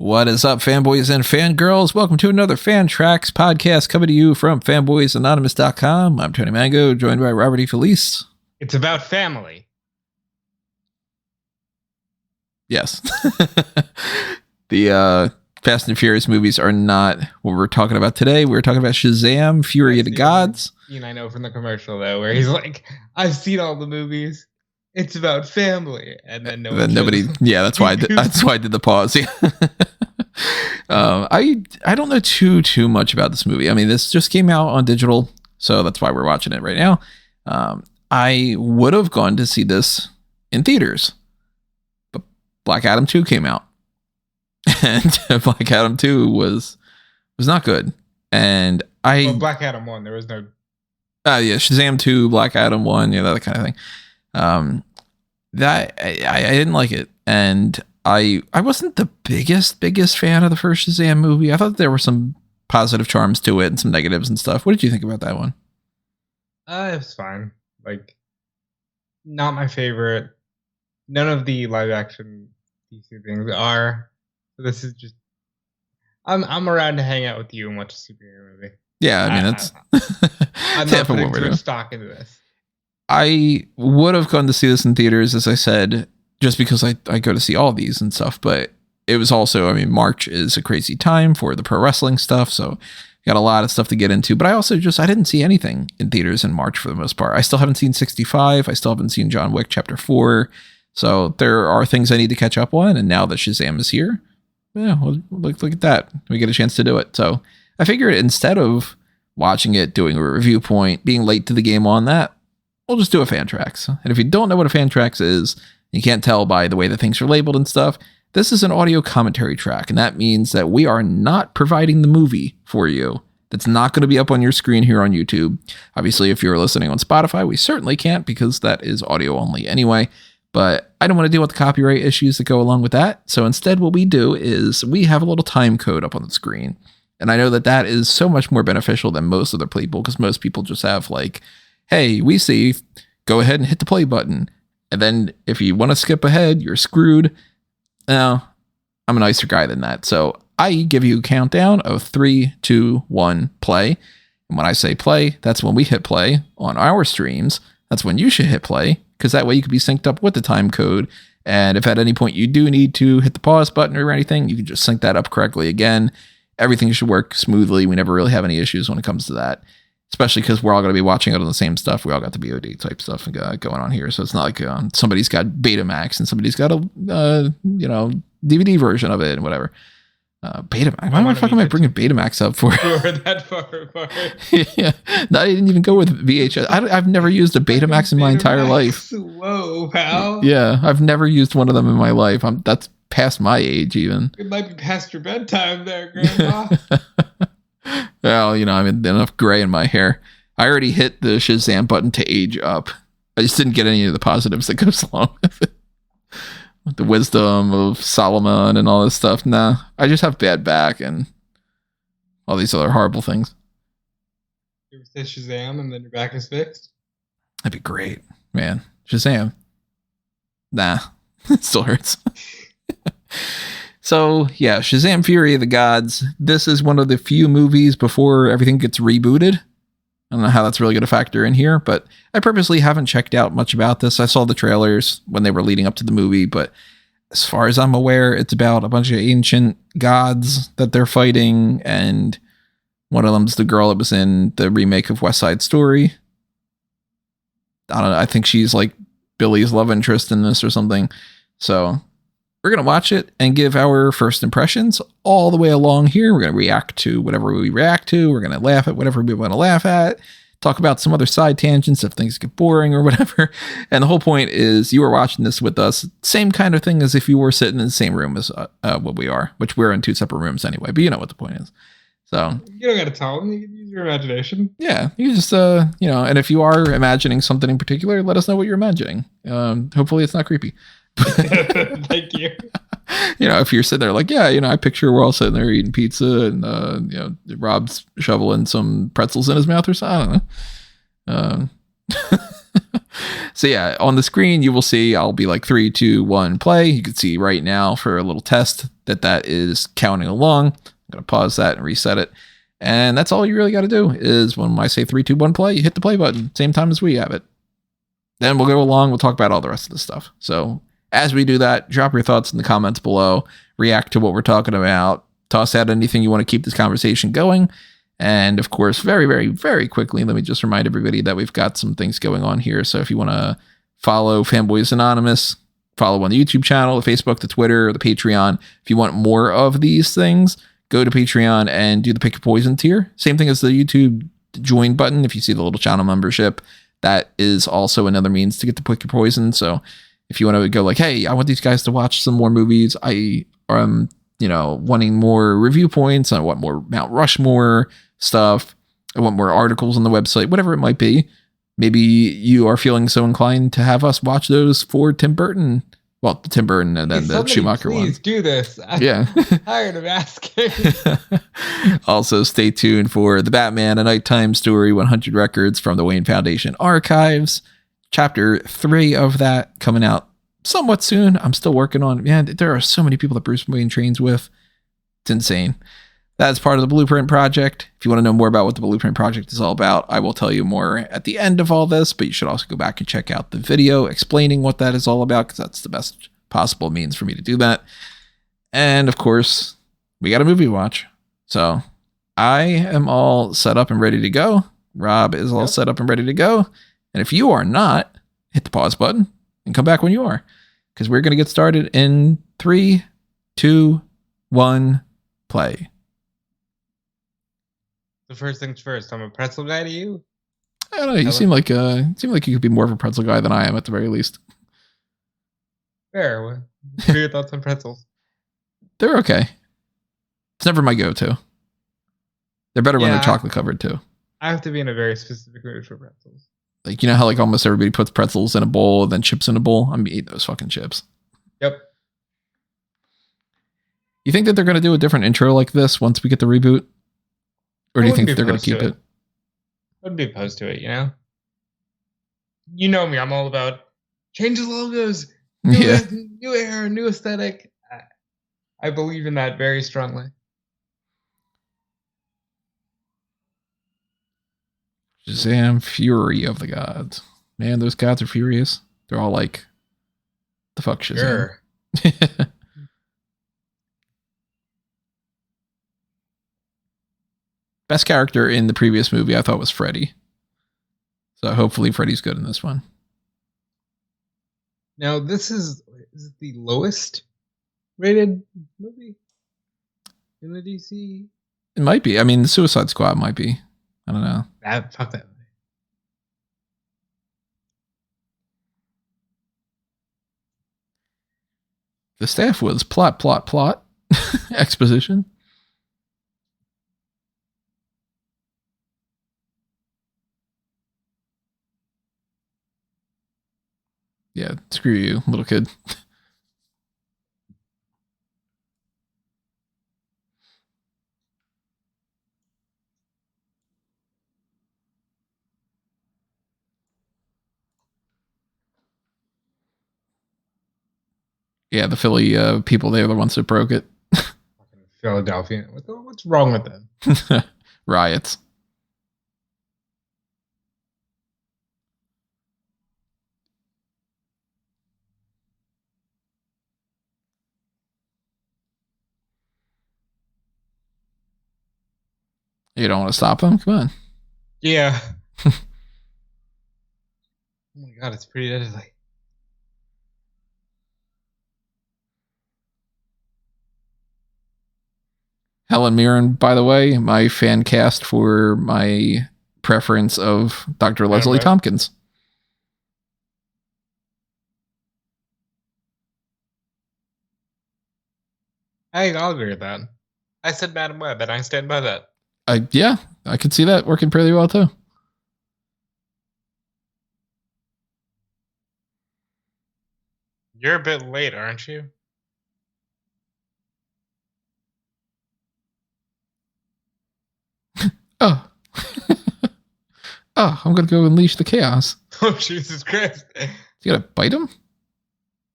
What is up, fanboys and fangirls? Welcome to another FanTracks podcast coming to you from fanboysanonymous.com. I'm Tony Mango, joined by Robert E. Felice. It's about family. Yes. The Fast and Furious movies are not what we're talking about today. We're talking about Shazam, Fury of the Gods. I know from the commercial, though, where he's like, I've seen all the movies. It's about family. And then nobody. Yeah, that's why I did the pause. Yeah. I don't know too much about this movie. I mean, this just came out on digital, so that's why we're watching it right now. I would have gone to see this in theaters, but Black Adam 2 came out, and Black Adam 2 was not good. And Black Adam 1, there was no. Yeah, Shazam 2, Black Adam 1, yeah, that kind of thing. That I didn't like it, and I wasn't the biggest fan of the first Shazam movie. I thought there were some positive charms to it and some negatives and stuff. What did you think about that one? It was fine. Like, not my favorite. None of the live action DC things are. So this is just. I'm around to hang out with you and watch a superhero movie. Yeah, I mean that's. I'm not putting too much stock into this. I would have gone to see this in theaters, as I said, just because I go to see all these and stuff. But it was also, I mean, March is a crazy time for the pro wrestling stuff. So got a lot of stuff to get into. But I also I didn't see anything in theaters in March for the most part. I still haven't seen 65. I still haven't seen John Wick Chapter 4. So there are things I need to catch up on. And now that Shazam is here, yeah, well, look at that. We get a chance to do it. So I figured instead of watching it, doing a review point, being late to the game on that, we'll just do a FanTracks. And if you don't know what a FanTracks is, you can't tell by the way that things are labeled and stuff, this is an audio commentary track. And that means that we are not providing the movie for you. That's not going to be up on your screen here on YouTube. Obviously, if you're listening on Spotify, we certainly can't because that is audio only anyway. But I don't want to deal with the copyright issues that go along with that. So instead, what we do is we have a little time code up on the screen. And I know that is so much more beneficial than most other people because most people just have like, hey, we see, go ahead and hit the play button. And then if you want to skip ahead, you're screwed. No, I'm a nicer guy than that. So I give you a countdown of 3, 2, 1, play. And when I say play, that's when we hit play on our streams. That's when you should hit play because that way you can be synced up with the time code. And if at any point you do need to hit the pause button or anything, you can just sync that up correctly again. Everything should work smoothly. We never really have any issues when it comes to that. Especially because we're all going to be watching it on the same stuff. We all got the VOD type stuff going on here. So it's not like somebody's got Betamax and somebody's got a DVD version of it and whatever. Betamax. Why the fuck am I bringing Betamax up for? We're that far apart. Yeah. No, I didn't even go with VHS. I've never used a Betamax in my entire life. Whoa, pal. Yeah, I've never used one of them in my life. That's past my age even. It might be past your bedtime there, Grandpa. Well, I'm enough gray in my hair. I already hit the Shazam button to age up. I just didn't get any of the positives that goes along with it. The wisdom of Solomon and all this stuff. Nah, I just have bad back and all these other horrible things. You ever say Shazam and then your back is fixed? That'd be great, man. Shazam. Nah, it still hurts. So, yeah, Shazam Fury of the Gods. This is one of the few movies before everything gets rebooted. I don't know how that's really going to factor in here, but I purposely haven't checked out much about this. I saw the trailers when they were leading up to the movie, but as far as I'm aware, it's about a bunch of ancient gods that they're fighting, and one of them's the girl that was in the remake of West Side Story. I don't know. I think she's like Billy's love interest in this or something. So we're going to watch it and give our first impressions all the way along here. We're going to react to whatever we react to. We're going to laugh at whatever we want to laugh at. Talk about some other side tangents if things get boring or whatever. And the whole point is you are watching this with us. Same kind of thing as if you were sitting in the same room as what we are, which we're in 2 separate rooms anyway. But you know what the point is. So you don't got to tell them. You can use your imagination. Yeah, you just and if you are imagining something in particular, let us know what you're imagining. Hopefully it's not creepy. Thank you. If you're sitting there like, yeah, I picture we're all sitting there eating pizza and Rob's shoveling some pretzels in his mouth or something. I don't know. So yeah, on the screen you will see I'll be like 3, 2, 1, play. You can see right now for a little test that is counting along. I'm gonna pause that and reset it. And that's all you really got to do is when I say 3, 2, 1, play, you hit the play button, same time as we have it. Then we'll go along, we'll talk about all the rest of the stuff. So as we do that, drop your thoughts in the comments below, react to what we're talking about, toss out anything you want to keep this conversation going. And of course, very, very, very quickly, let me just remind everybody that we've got some things going on here. So if you want to follow Fanboys Anonymous, follow on the YouTube channel, the Facebook, the Twitter, the Patreon. If you want more of these things, go to Patreon and do the Pick Your Poison tier. Same thing as the YouTube join button. If you see the little channel membership, that is also another means to get to Pick Your Poison. So if you want to go like, hey, I want these guys to watch some more movies. I am, wanting more review points. I want more Mount Rushmore stuff. I want more articles on the website, whatever it might be. Maybe you are feeling so inclined to have us watch those for Tim Burton. Well, Tim Burton and then the Schumacher one. Please do this. I'm tired of asking. Also, stay tuned for The Batman, A Nighttime Story, 100 Records from the Wayne Foundation Archives. Chapter 3 of that coming out somewhat soon. I'm still working on it. Man, there are so many people that Bruce Wayne trains with. It's insane. That's part of the Blueprint Project. If you want to know more about what the Blueprint Project is all about, I will tell you more at the end of all this, but you should also go back and check out the video explaining what that is all about, because that's the best possible means for me to do that. And of course, we got a movie to watch. So I am all set up and ready to go. Rob is all set up and ready to go. And if you are not, hit the pause button and come back when you are, because we're going to get started in 3, 2, 1, play. The first things first, I'm a pretzel guy to you. I don't know. You seem like you could be more of a pretzel guy than I am, at the very least. Fair. What are your thoughts on pretzels? They're okay. It's never my go-to. They're better when they're chocolate covered too. I have to be in a very specific mood for pretzels. Like, you know how like almost everybody puts pretzels in a bowl and then chips in a bowl? I'm eating those fucking chips. Yep. You think that they're going to do a different intro like this once we get the reboot? Or do you think they're going to keep it? I wouldn't be opposed to it, You know me, I'm all about change the logos, new era, new aesthetic. I believe in that very strongly. Shazam, Fury of the Gods. Man, those gods are furious. They're all like, the fuck Shazam? Sure. Best character in the previous movie, I thought, was Freddy. So hopefully Freddy's good in this one. Now, this is it the lowest rated movie in the DC? It might be. I mean, the Suicide Squad might be. I don't know. Fuck that movie. The staff was plot, exposition. Yeah, screw you, little kid. Yeah, the Philly people, they were the ones that broke it. Philadelphia. What's wrong with them? Riots. You don't want to stop them? Come on. Yeah. Oh my god, it's pretty deadly. Helen Mirren, by the way, my fan cast for my preference of Dr. Leslie Tompkins. I'll agree with that. I said Madam Web, and I stand by that. Yeah, I could see that working pretty well too. You're a bit late, aren't you? Oh. Oh, I'm gonna go unleash the chaos. Oh, Jesus Christ. You gotta bite him?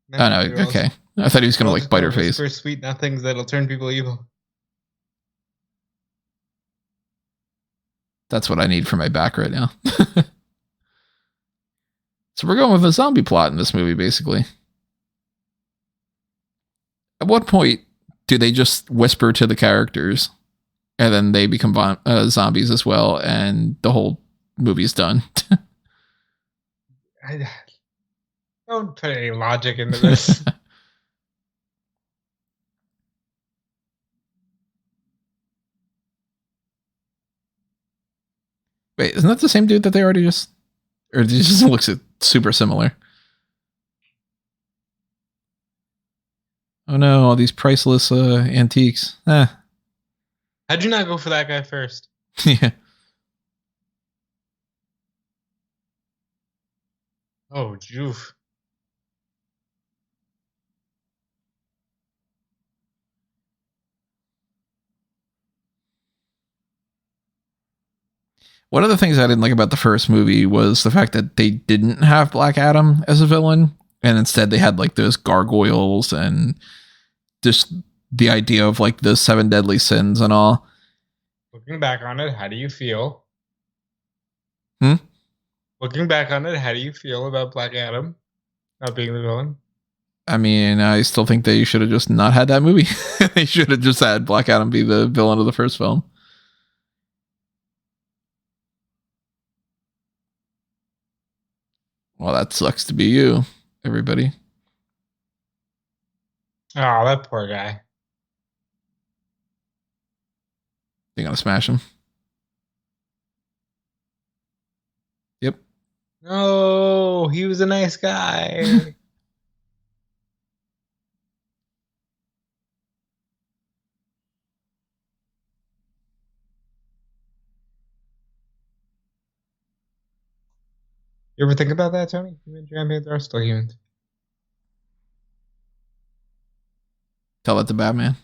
No, Oh no, okay. I thought he was gonna like bite her face. Whisper sweet nothings that'll turn people evil. That's what I need for my back right now. So we're going with a zombie plot in this movie, basically. At what point do they just whisper to the characters and then they become zombies as well and the whole movie's done? I don't put any logic into this. Wait, isn't that the same dude that they already just... Or it just looks super similar? Oh no, all these priceless antiques. How'd you not go for that guy first? Yeah. Oh, joof. One of the things I didn't like about the first movie was the fact that they didn't have Black Adam as a villain, and instead they had like those gargoyles and just the idea of like the 7 deadly sins and all. Looking back on it, how do you feel? Hmm? Looking back on it, how do you feel about Black Adam not being the villain? I mean, I still think they should have just not had that movie. They should have just had Black Adam be the villain of the first film. Well, that sucks to be you, everybody. Oh, that poor guy. You gonna smash him? Yep. No, he was a nice guy. You ever think about that, Tony? Human champions are still humans. Tell that to Batman.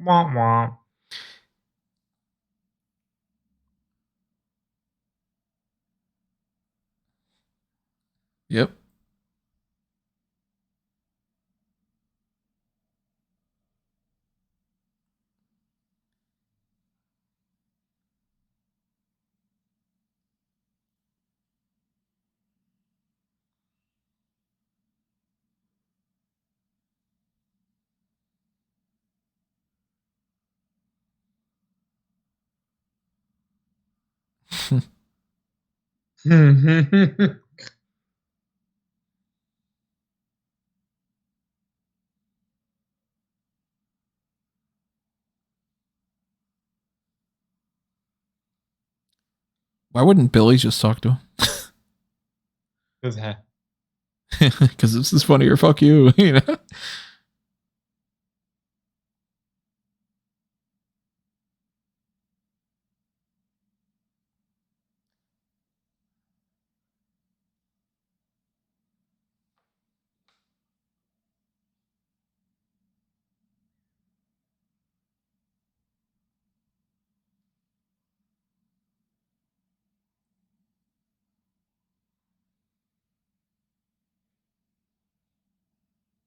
Womp womp. Yep. Why wouldn't Billy just talk to him? Because this is funny or fuck you, you know?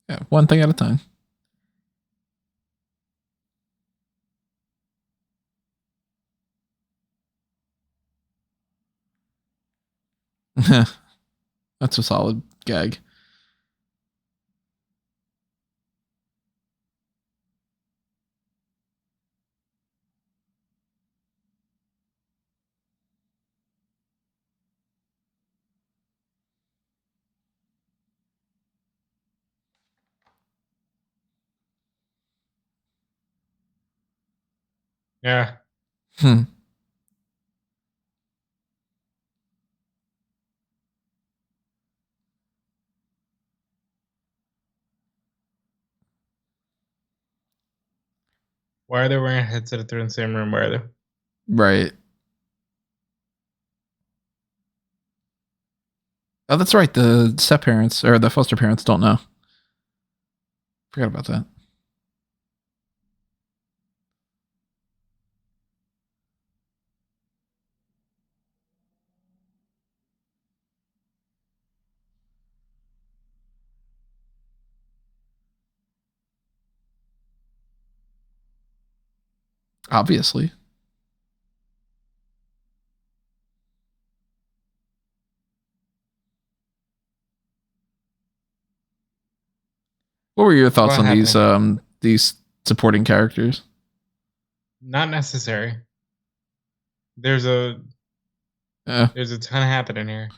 Yeah, one thing at a time. That's a solid gag. Yeah. Hmm. Why are they wearing a headset if they're in the same room? Why are they? Right. Oh, that's right. The step parents or the foster parents don't know. Forgot about that. Obviously. What were your thoughts What on happened? these supporting characters? Not necessary. There's a Eh. there's a ton happening here.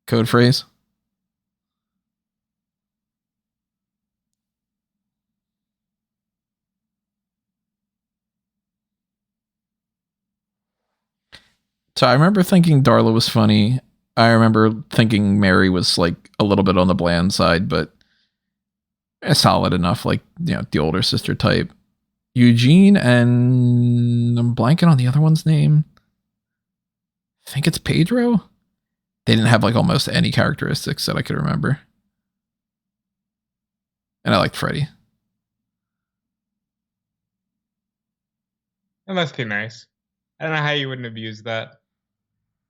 Code phrase. So I remember thinking Darla was funny. I remember thinking Mary was like a little bit on the bland side, but solid enough, like, you know, the older sister type. Eugene and I'm blanking on the other one's name. I think it's Pedro. They didn't have like almost any characteristics that I could remember. And I liked Freddy. That must be nice. I don't know how you wouldn't have used that.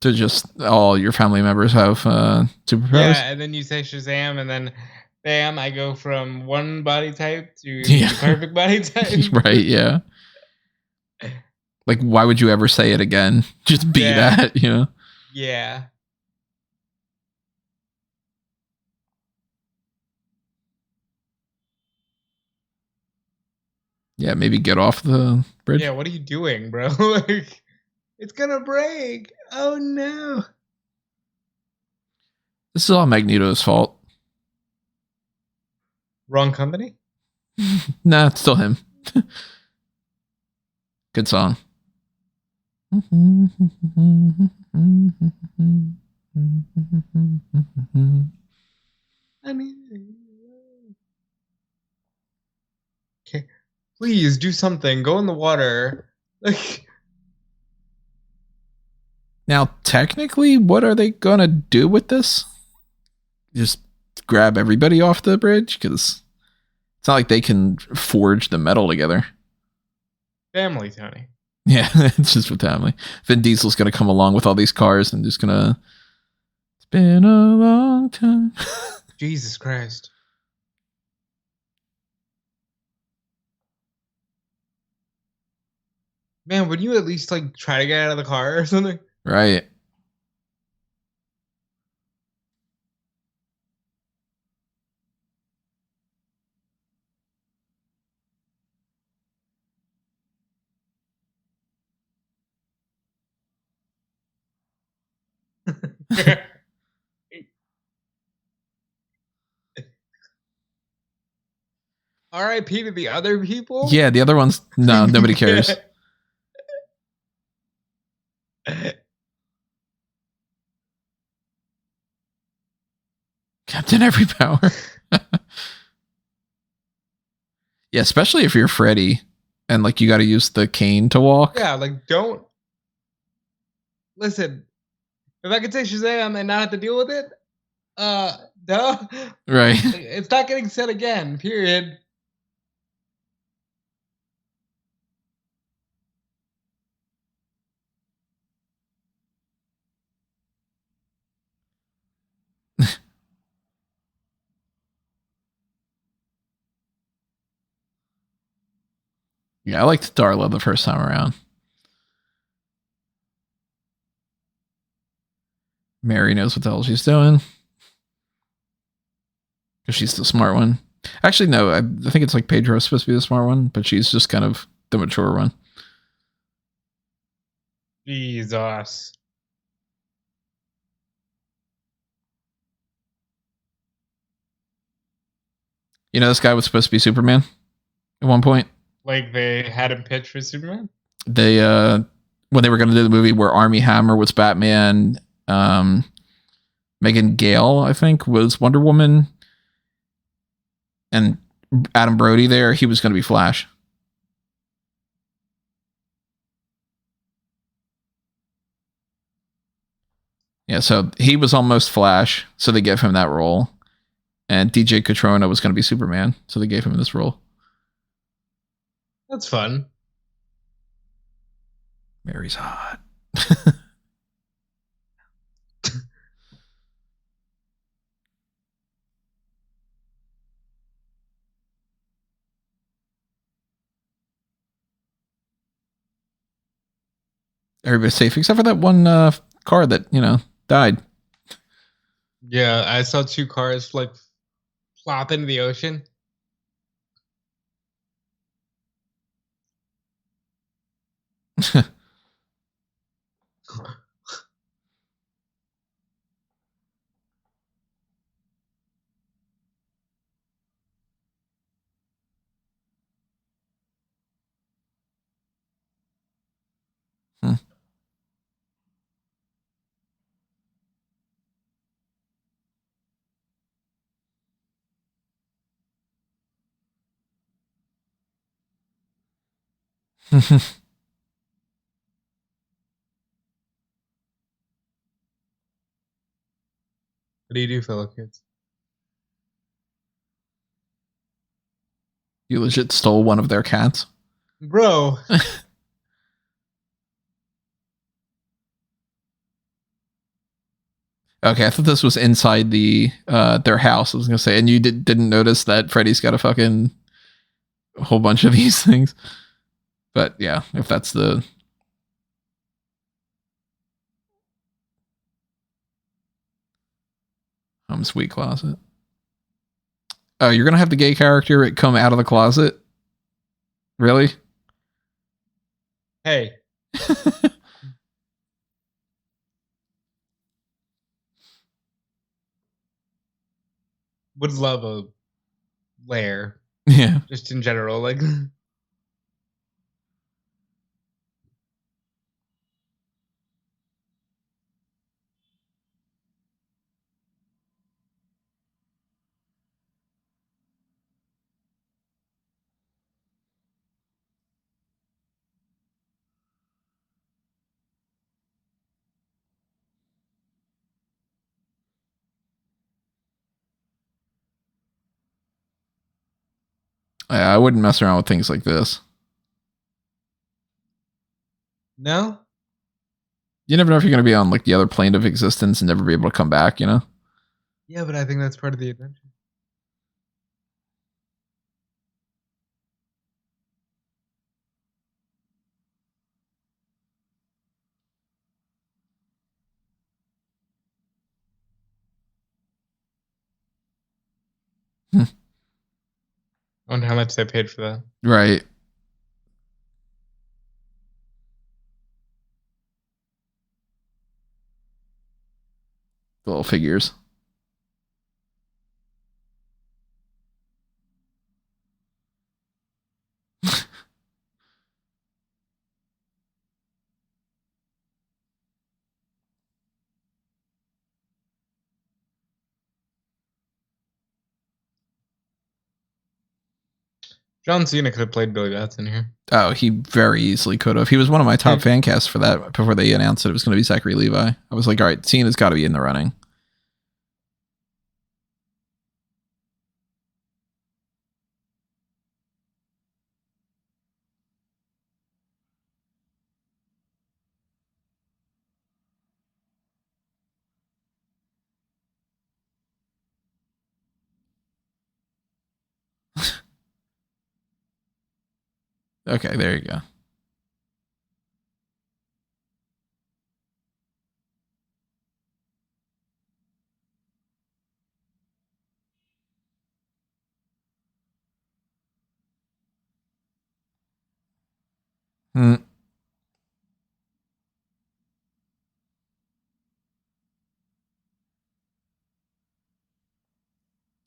To just all your family members have superpowers. Yeah, and then you say Shazam, and then bam, I go from one body type to Yeah. the perfect body type. Right, yeah. Like, why would you ever say it again? Just be Yeah. that, you know? Yeah. Yeah, maybe get off the bridge. Yeah, what are you doing, bro? Like, it's gonna break. Oh no. This is all Magneto's fault. Wrong company? Nah, it's still him. Good song. I mean, okay. Please do something. Go in the water. Like, Now, technically, what are they gonna do with this? Just grab everybody off the bridge? Because it's not like they can forge the metal together. family, Tony. Yeah, it's just with family. Vin Diesel's gonna come along with all these cars and just gonna. It's been a long time. Jesus Christ. Man, would you at least like try to get out of the car or something? Right. R.I.P. to the other people? Yeah, the other ones, no, nobody cares. Captain Every Power. Yeah, especially if you're Freddy and like you got to use the cane to walk. Yeah, like don't listen. If I could say Shazam and not have to deal with it, duh. Right. It's not getting said again. Period. Yeah, I liked Darla the first time around. Mary knows what the hell she's doing. because she's the smart one. Actually, no, I think it's like Pedro's supposed to be the smart one, but she's just kind of the mature one. Jesus. You know, this guy was supposed to be Superman at one point. Like they had him pitch for Superman? They when they were going to do the movie where Army Hammer was Batman, Megan Gale, I think, was Wonder Woman, and Adam Brody there, he was going to be Flash. Yeah, so he was almost Flash, so they gave him that role. And DJ Catrona was going to be Superman, so they gave him this role. That's fun. Mary's hot. Everybody's safe except for that one car that, died. Yeah, I saw 2 cars like flop into the ocean. Hmm. What do you do, fellow kids? You legit stole one of their cats. Bro. Okay, I thought this was inside their house. I was gonna say, and you didn't notice that Freddy's got a whole bunch of these things. But yeah, if that's the sweet closet. Oh, you're gonna have the gay character come out of the closet? Really? Hey. Would love a lair. Yeah. Just in general, like I wouldn't mess around with things like this. No? You never know if you're gonna be on like the other plane of existence and never be able to come back, you know? Yeah, but I think that's part of the adventure. I wonder how much they paid for that. Right. The little figures. John Cena could have played Billy Batson here. Oh, he very easily could have. He was one of my top fan casts for that before they announced that it was going to be Zachary Levi. I was like, all right, Cena's got to be in the running. Okay, there you go. Mm.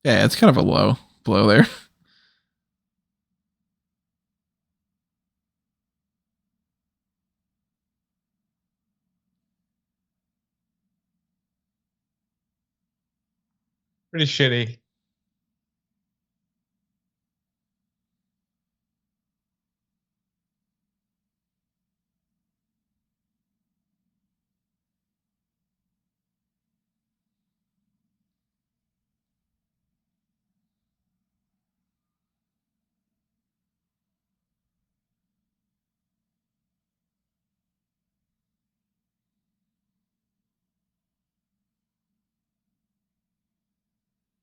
Yeah, it's kind of a low blow there. Pretty shitty.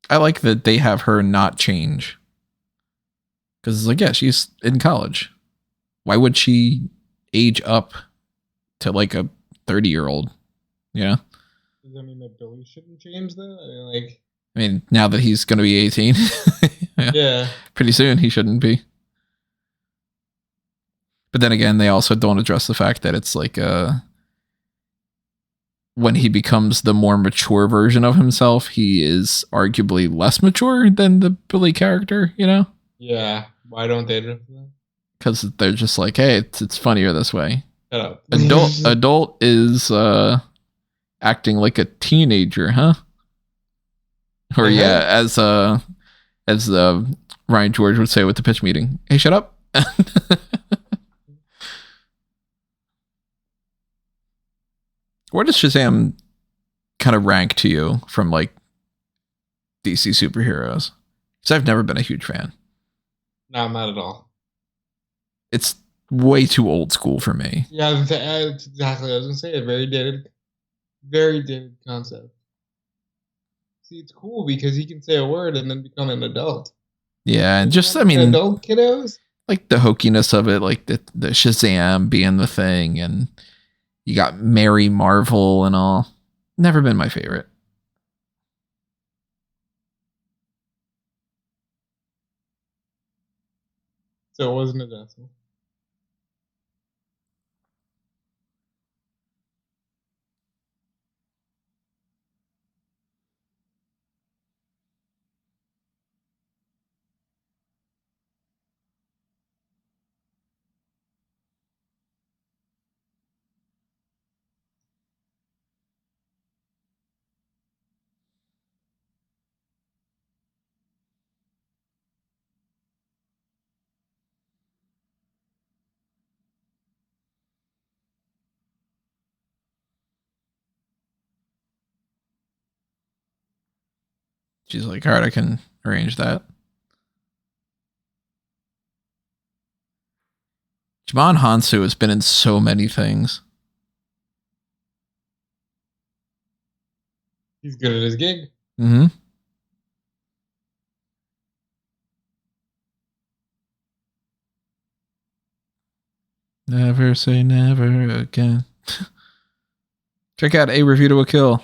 I like that they have her not change. Because it's like, yeah, she's in college. Why would she age up to like a 30-year-old? Yeah. Does that mean that Billy shouldn't change though? Like, I mean, now that he's going to be 18, yeah, yeah. pretty soon he shouldn't be. But then again, they also don't address the fact that it's like when he becomes the more mature version of himself, he is arguably less mature than the Billy character, you know? Yeah. Why don't they do that? Because they're just like, hey, it's funnier this way. Shut up. Adult is acting like a teenager, huh? Or yeah, as Ryan George would say with the pitch meeting, hey, shut up. Where does Shazam kind of rank to you from like DC superheroes? Because I've never been a huge fan. No, not at all. It's way too old school for me. Yeah, that's exactly what I was gonna say. A very dated concept. See, it's cool because he can say a word and then become an adult. Yeah, and just I mean, adult kiddos, like the hokiness of it, like the Shazam being the thing, and you got Mary Marvel and all. Never been my favorite. so it wasn't a decimal. She's like, all right, I can arrange that. Jimon Hansu has been in so many things. He's good at his gig. Mm-hmm. Never say never again. Check out A Review to a Kill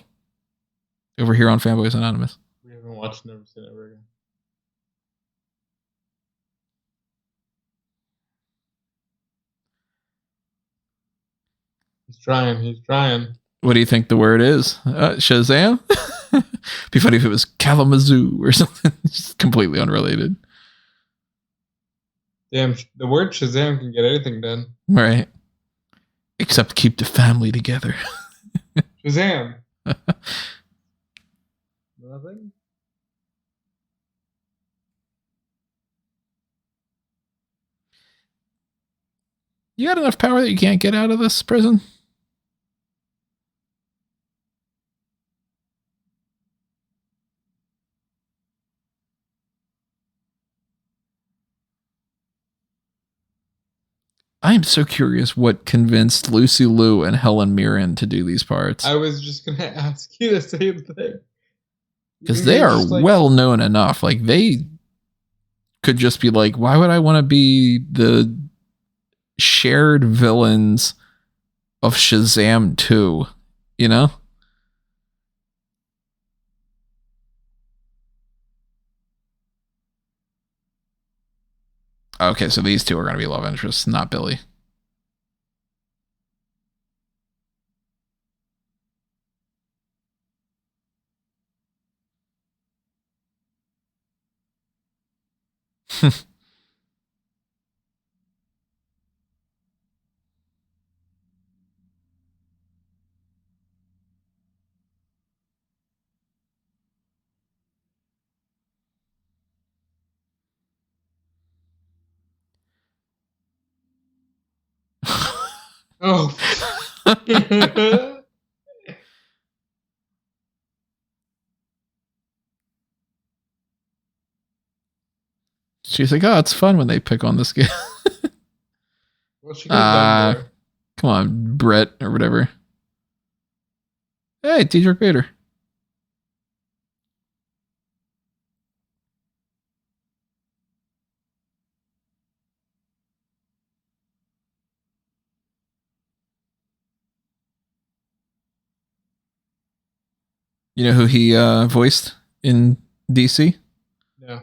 over here on Fanboys Anonymous. We haven't watched Never Say Never Again. He's trying. He's trying. What do you think the word is? Shazam? Be funny if it was Kalamazoo or something. Just completely unrelated. Damn, the word Shazam can get anything done. Right. Except keep the family together. Shazam. Nothing? You got enough power that you can't get out of this prison? I am so curious what convinced Lucy Liu and Helen Mirren to do these parts. I was just going to ask you the same thing. Because they are well known enough. Like, they could just be like, why would I want to be the shared villains of Shazam 2? You know? Okay, so these two are going to be love interests, not Billy. Oh. She's like, oh, it's fun when they pick on this guy. Well, she could have done more. Come on, Brett or whatever. Hey, Teacher Vader. You know who he voiced in DC? No.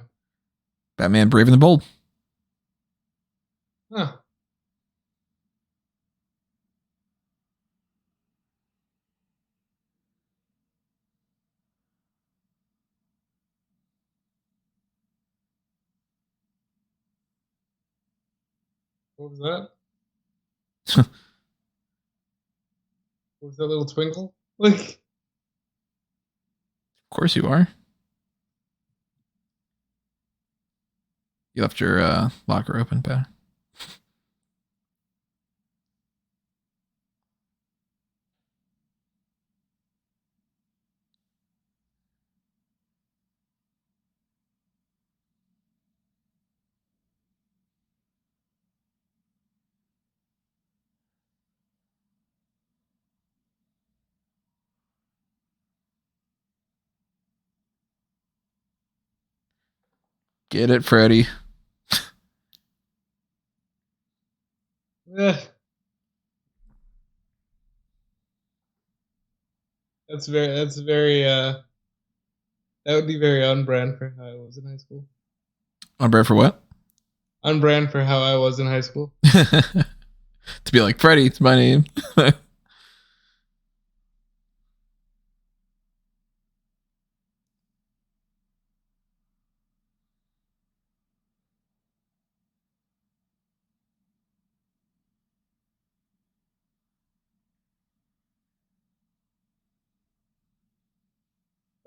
Batman Brave and the Bold. Huh. What was that? What was that little twinkle? Like, Of course you are. You left your locker open, Pat. Get it, Freddy. eh. That's very that would be very on brand for how I was in high school. On brand for what? On brand for how I was in high school. To be like, Freddy, it's my name.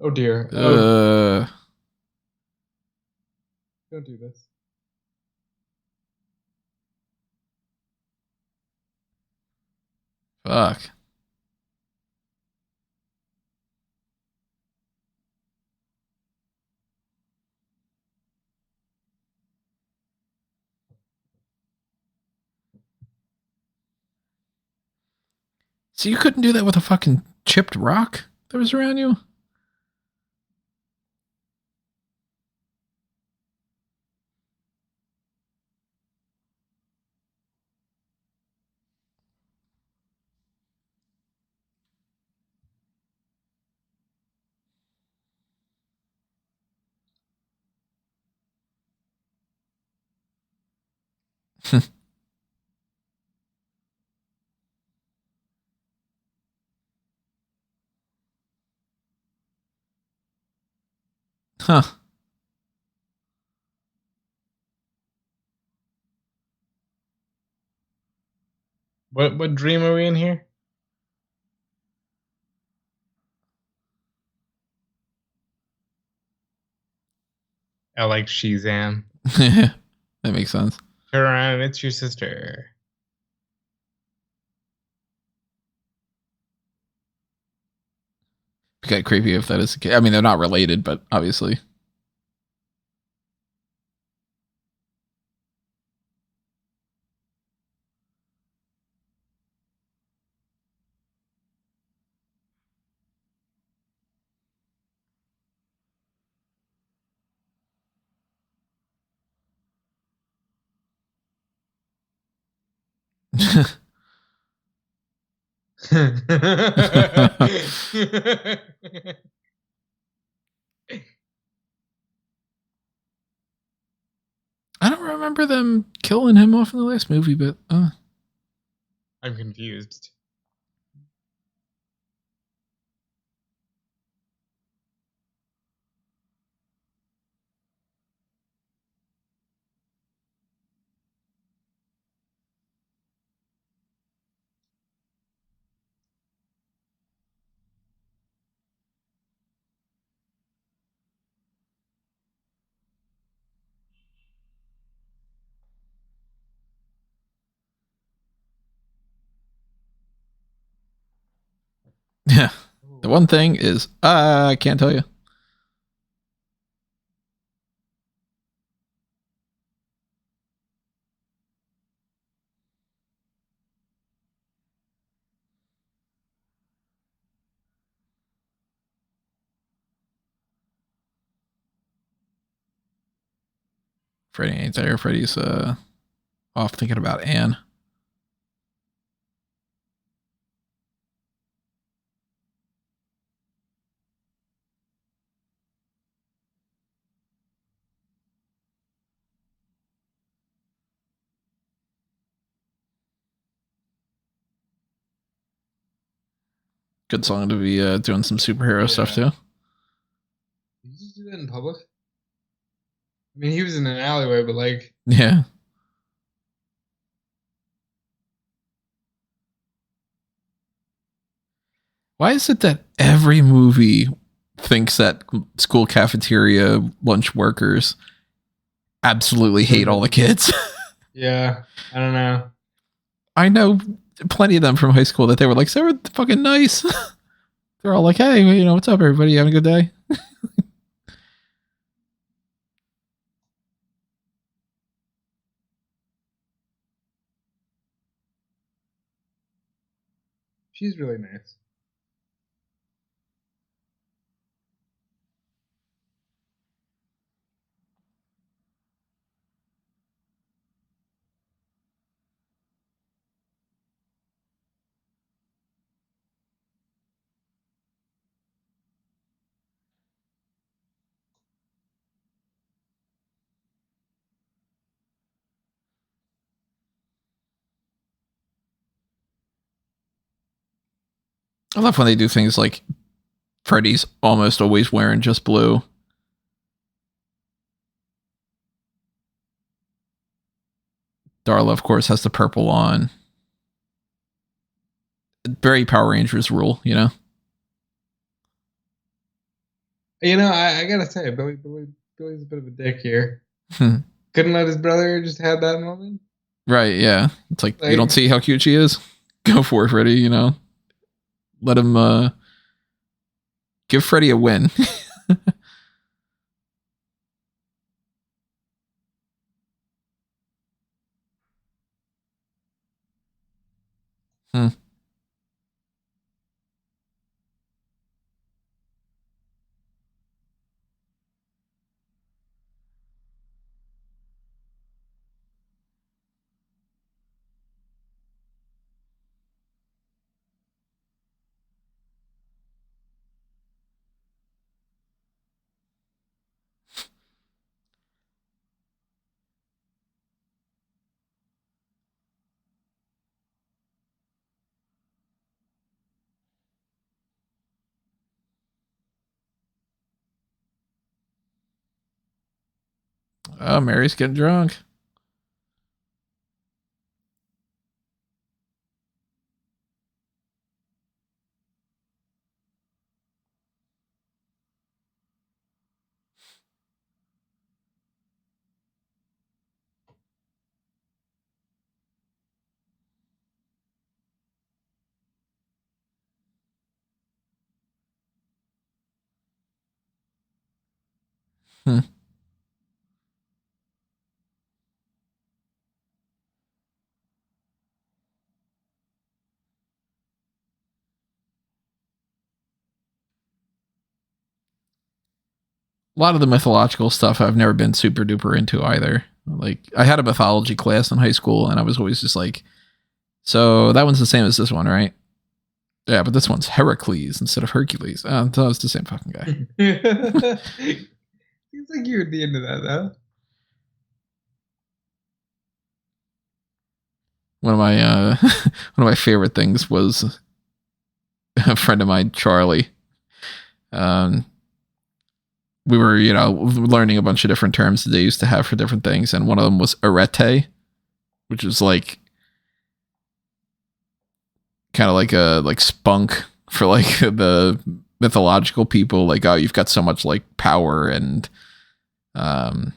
Oh dear. Oh, don't do this. Fuck. So you couldn't do that with a fucking chipped rock that was around you? Huh. What dream are we in here? I like Shazam. That makes sense. Turn around, it's your sister. Be kind of creepy if that is the case. I mean, they're not related, but obviously. I don't remember them killing him off in the last movie, but I'm confused. Yeah. The Ooh. one thing is, I can't tell you. Freddy ain't there. Freddy's off thinking about Anne. Good song to be doing some superhero stuff Yeah. too. Did you just do that in public? I mean, he was in an alleyway, but like, Yeah. Why is it that every movie thinks that school cafeteria lunch workers absolutely hate all the kids? yeah, I don't know. I know plenty of them from high school that they were like, they were fucking nice. They're all like, hey, you know, what's up, everybody? Having a good day? She's really nice. I love when they do things like Freddy's almost always wearing just blue. Darla, of course, has the purple on. Very Power Rangers rule, you know? You know, I gotta say, Billy's a bit of a dick here. Hmm. Couldn't let his brother just have that moment. Right, yeah. It's like, you don't Like, see how cute she is? Go for it, Freddy, you know? Let him give Freddy a win. Hmm. Oh, Mary's getting drunk. Hmm. A lot of the mythological stuff I've never been super duper into either. Like, I had a mythology class in high school, and I was always just like, so that one's the same as this one, right? Yeah, but this one's Heracles instead of Hercules. So it's the same fucking guy. seems like you would be into that though. One of my one of my favorite things was a friend of mine, Charlie. Um, we were, you know, learning a bunch of different terms that they used to have for different things, and one of them was arete, which is like kind of like a like spunk for like the mythological people. Like, oh, you've got so much like power and um,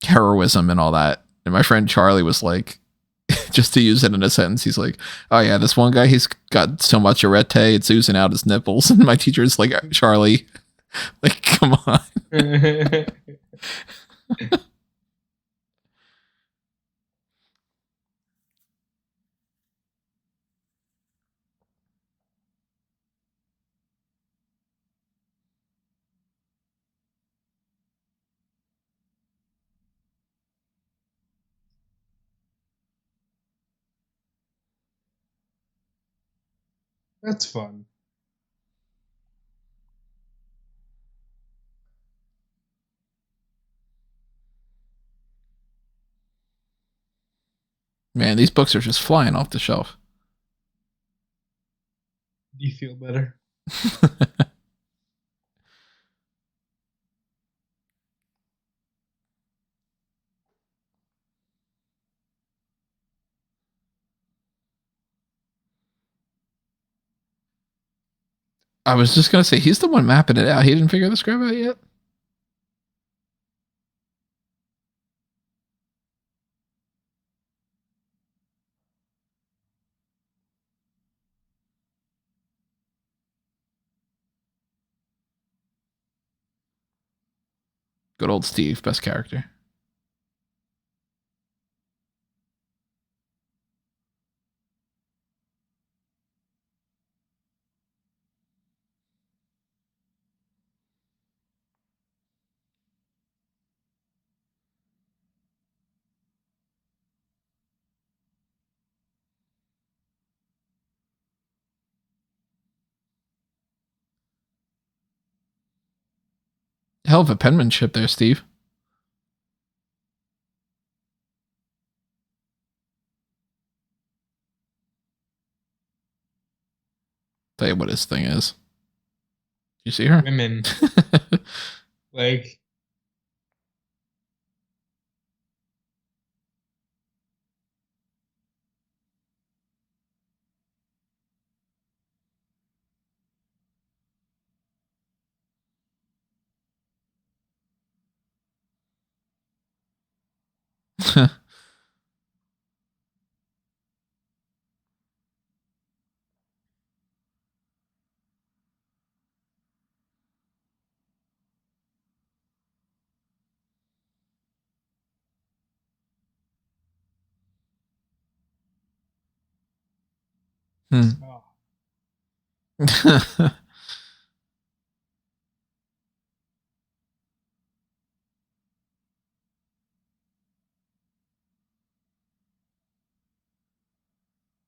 heroism and all that. And my friend Charlie was like, just to use it in a sentence. He's like, oh yeah, this one guy, he's got so much arete, it's oozing out his nipples. And my teacher's like, Charlie, like, come on. That's fun. Man, these books are just flying off the shelf. Do you feel better? I was just gonna say he's the one mapping it out. He didn't figure the script out yet. Good old Steve, best character. Hell of a penmanship there, Steve. Tell you what his thing is. You see her? Women. Like, oh,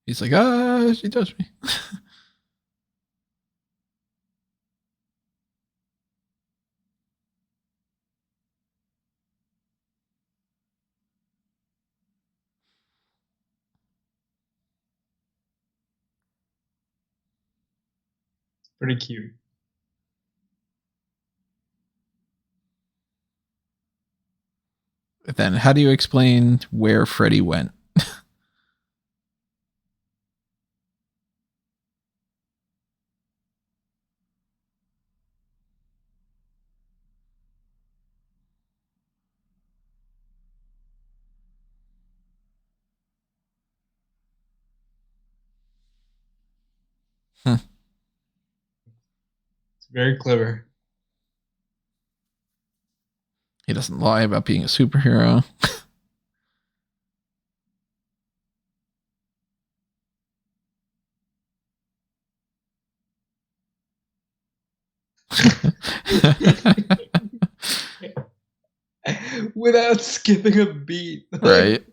He's like, she touched me. pretty cute. Then how do you explain where Freddy went? It's very clever. He doesn't lie about being a superhero. Without skipping a beat. Like, Right.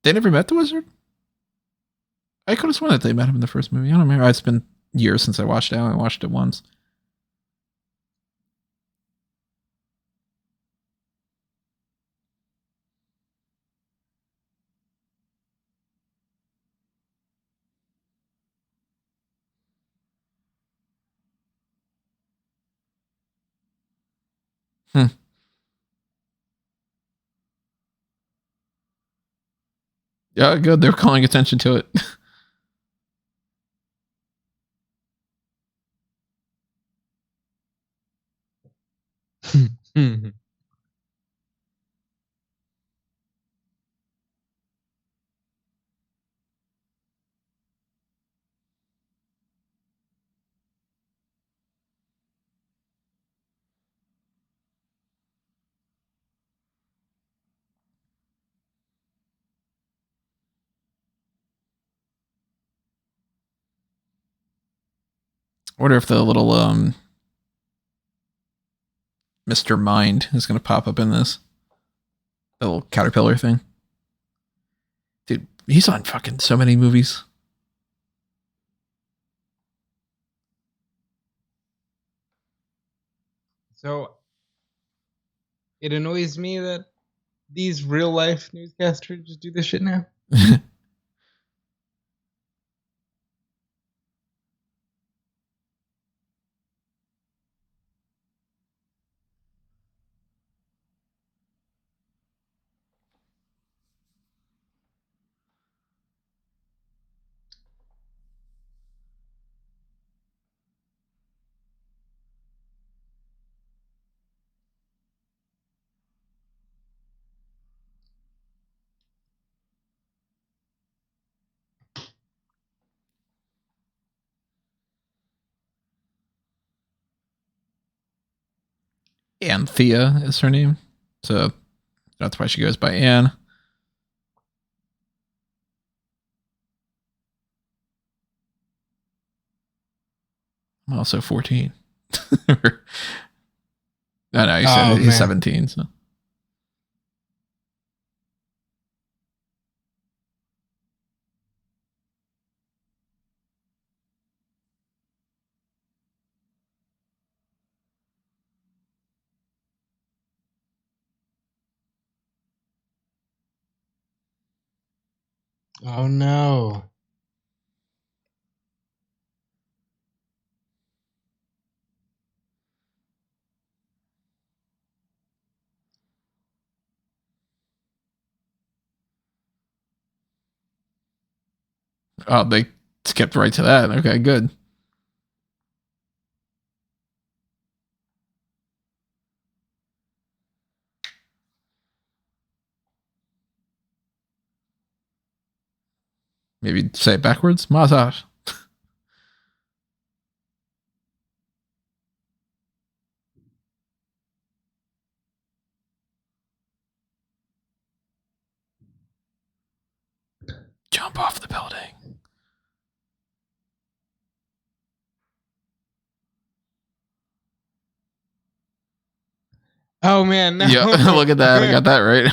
They never met the wizard? I could have sworn that they met him in the first movie. I don't remember. It's been years since I watched it. I only watched it once. Hmm. Yeah, good. They're calling attention to it. I wonder if the little Mr. Mind is going to pop up in this. The little caterpillar thing. Dude, he's on fucking so many movies. So it annoys me that these real life newscasters just do this shit now. Anthea is her name. So that's why she goes by Anne. I'm also 14. I know, he said he's 17. So. Oh no. Oh, they skipped right to that. Okay, good. Maybe say it backwards. Massage. Jump off the building. Oh man, no. Yeah, look at that. I got that right.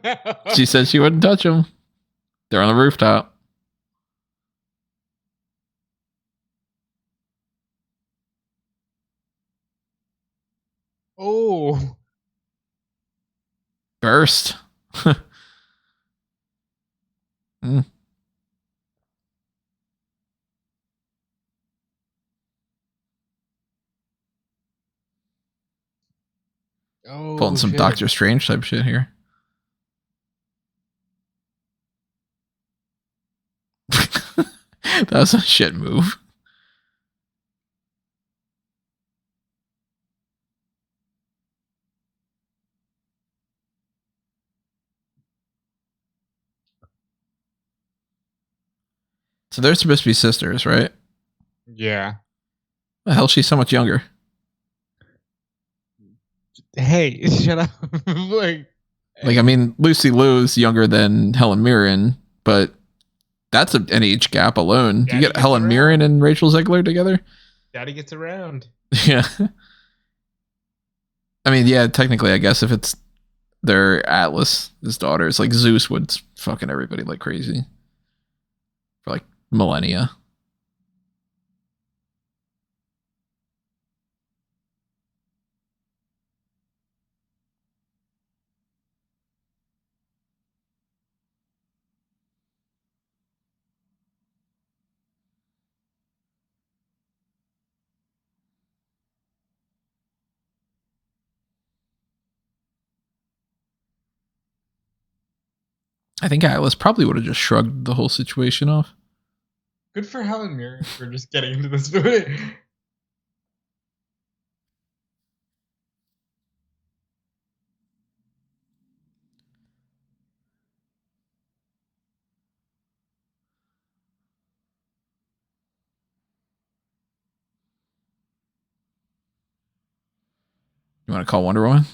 No. She said she wouldn't touch him. They're on the rooftop. Oh. Burst. Mm. Oh, Pulling some shit. Doctor Strange type shit here. That was a shit move. So they're supposed to be sisters, right? Yeah. The hell, she's so much younger. Hey, shut up. like, I mean, Lucy Liu's younger than Helen Mirren, but that's an age gap alone. Do you get Helen Mirren and Rachel Zegler together? Daddy gets around. Yeah. I mean, yeah, technically, I guess if it's their Atlas, his daughters, like Zeus would fucking everybody like crazy. for like millennia. I think Atlas probably would have just shrugged the whole situation off. Good for Helen Mirren for just getting into this movie. You want to call Wonder Woman?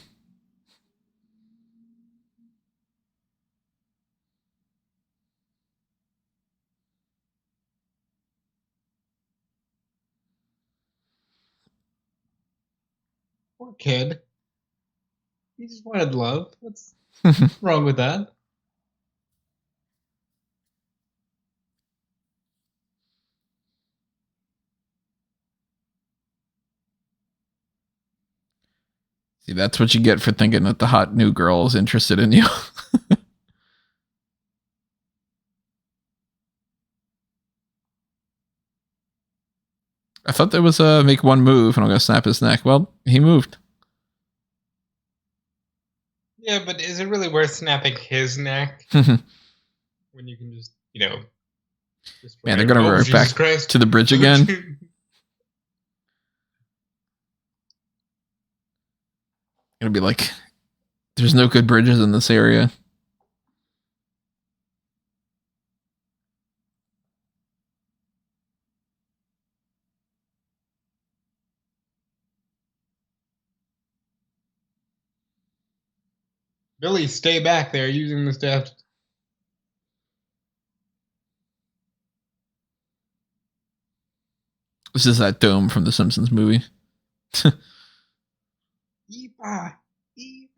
Poor kid. He just wanted love. What's wrong with that? See, that's what you get for thinking that the hot new girl is interested in you. I thought there was a make one move and I'm going to snap his neck. Well, he moved. Yeah, but is it really worth snapping his neck when you can just, Man, they're going to revert back Christ. to the bridge again. It'll be like, there's no good bridges in this area. Billy, stay back there using the staff. This is that dome from the Simpsons movie. Yeepaw. Yeepaw.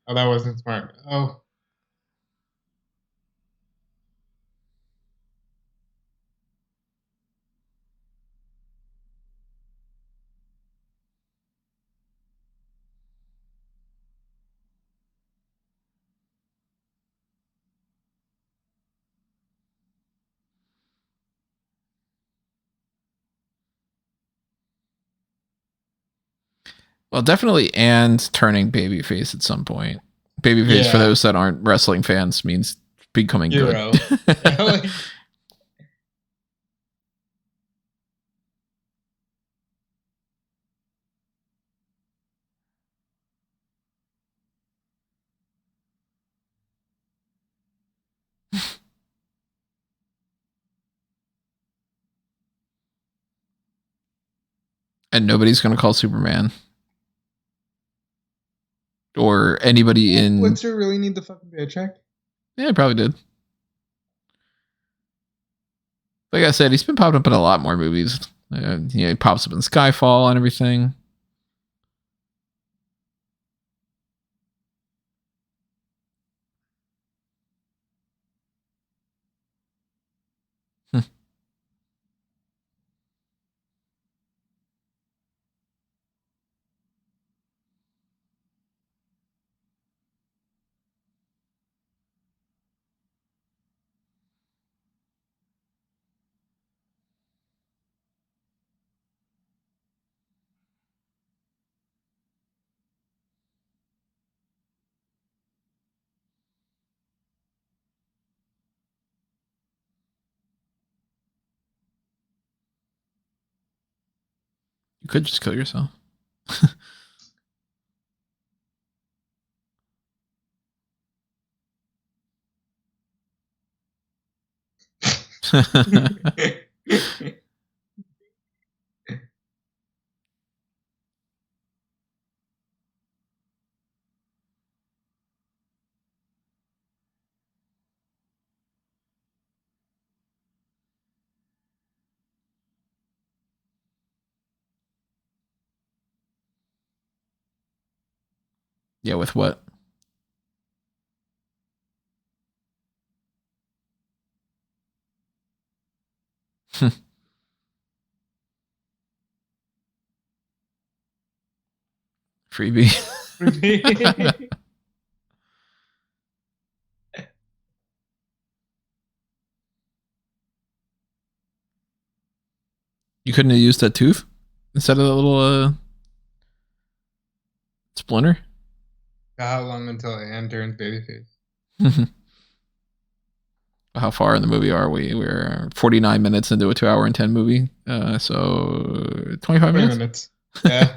Oh, that wasn't smart. Oh. Well, definitely and turning babyface at some point. Babyface, for those that aren't wrestling fans, means becoming Hero. good. And nobody's going to call Superman. Or anybody in. Blitzer really need the fucking paycheck? Yeah, probably did. Like I said, he's been popping up in a lot more movies. He pops up in Skyfall and everything. You could just kill yourself. Yeah, with what? Freebie. You couldn't have used that tooth instead of the little splinter? How long until Anne turns babyface? How far in the movie are we? We're 49 minutes into a 2 hour and 10 movie. So 25 minutes? Yeah.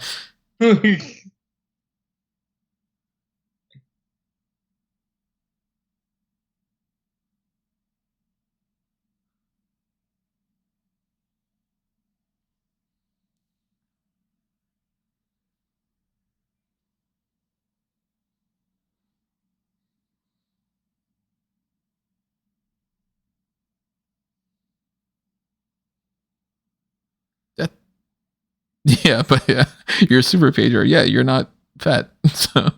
That, yeah, but yeah, you're a super pager. Yeah, you're not fat. So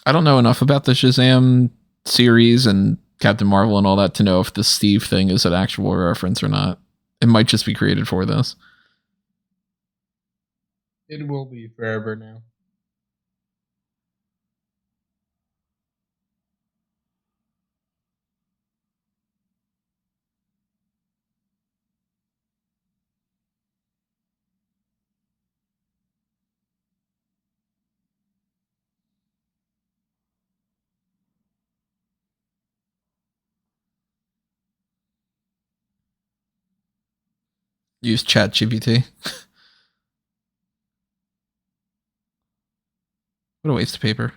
I don't know enough about the Shazam series and Captain Marvel and all that to know if the Steve thing is an actual reference or not. It might just be created for this. It will be forever now. Use Chat GPT. What a waste of paper.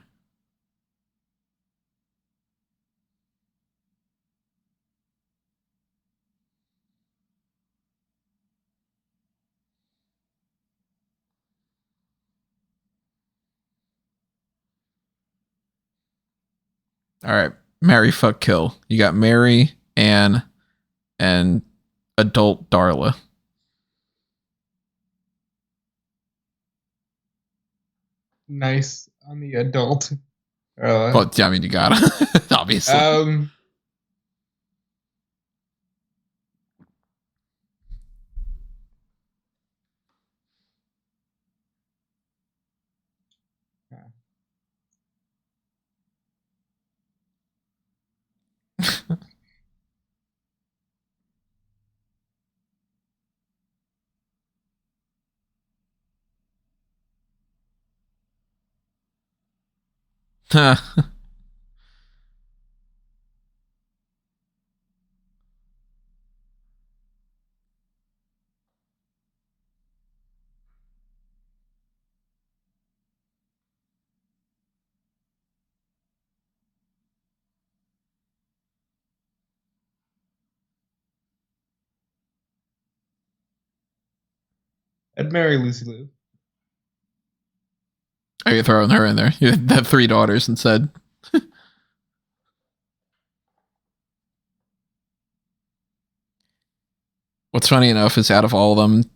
All right. Marry, fuck, kill. You got Mary, Anne, and adult Darla. Nice on the adult. Well, I mean, you gotta, obviously. I'd marry Lucy Liu. Are you throwing her in there? You had 3 daughters and said. What's funny enough is out of all of them,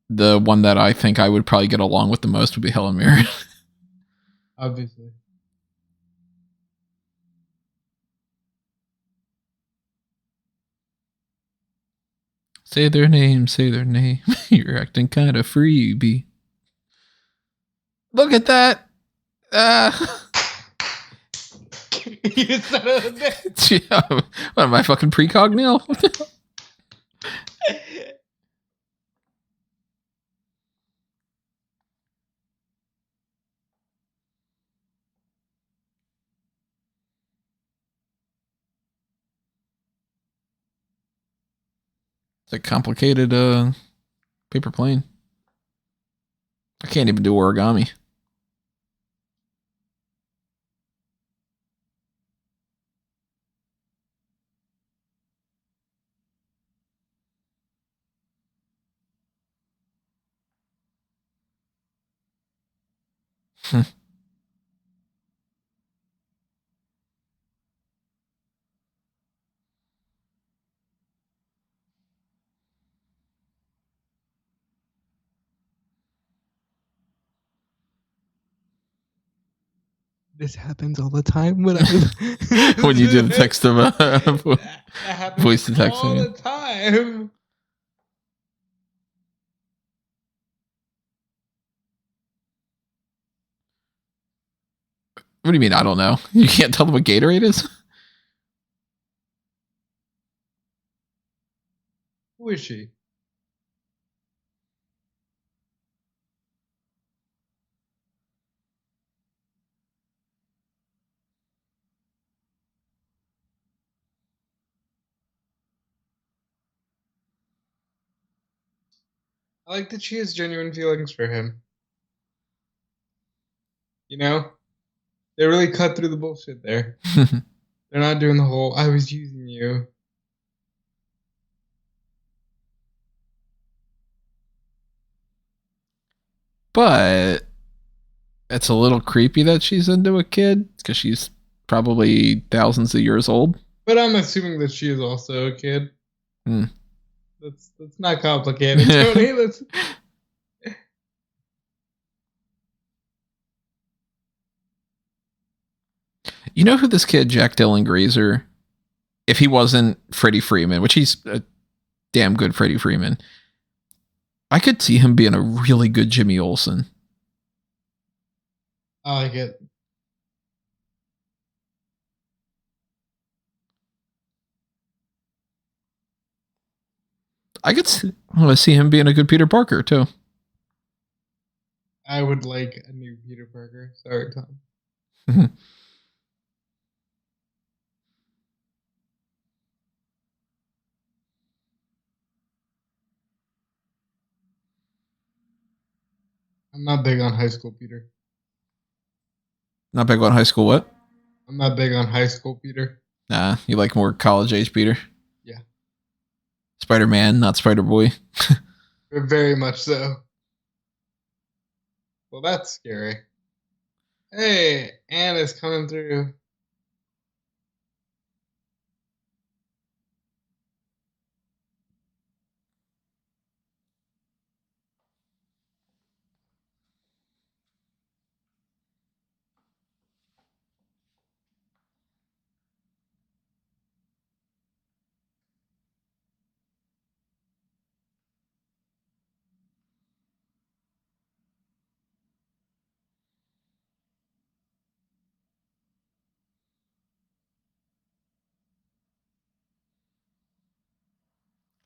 the one that I think I would probably get along with the most would be Helen Mirren. Obviously. Say their name, say their name. You're acting kind of freebie. Look at that. You son of a bitch. Yeah, what am I, fucking precognial? It's a complicated paper plane. I can't even do origami. this happens all the time when When you do the text of that happens voice to text, all the time. What do you mean? I don't know. You can't tell them what Gatorade is? Who is she? I like that she has genuine feelings for him. You know? They really cut through the bullshit there. They're not doing the whole, I was using you. But it's a little creepy that she's into a kid because she's probably thousands of years old. But I'm assuming that she is also a kid. Hmm. That's not complicated, Tony. That's You know who this kid, Jack Dylan Grazer, if he wasn't Freddie Freeman, which he's a damn good Freddie Freeman, I could see him being a really good Jimmy Olsen. I like it. I could see him being a good Peter Parker too. I would like a new Peter Parker. Sorry, Tom. I'm not big on high school Peter. Not big on high school. What? I'm not big on high school Peter. Nah, you like more college age Peter. Yeah. Spider-Man, not Spider-Boy. Very much so. Well, that's scary. Hey, Anna's coming through.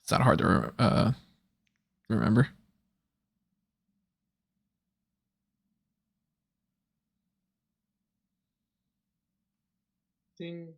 It's not hard to remember. Ding.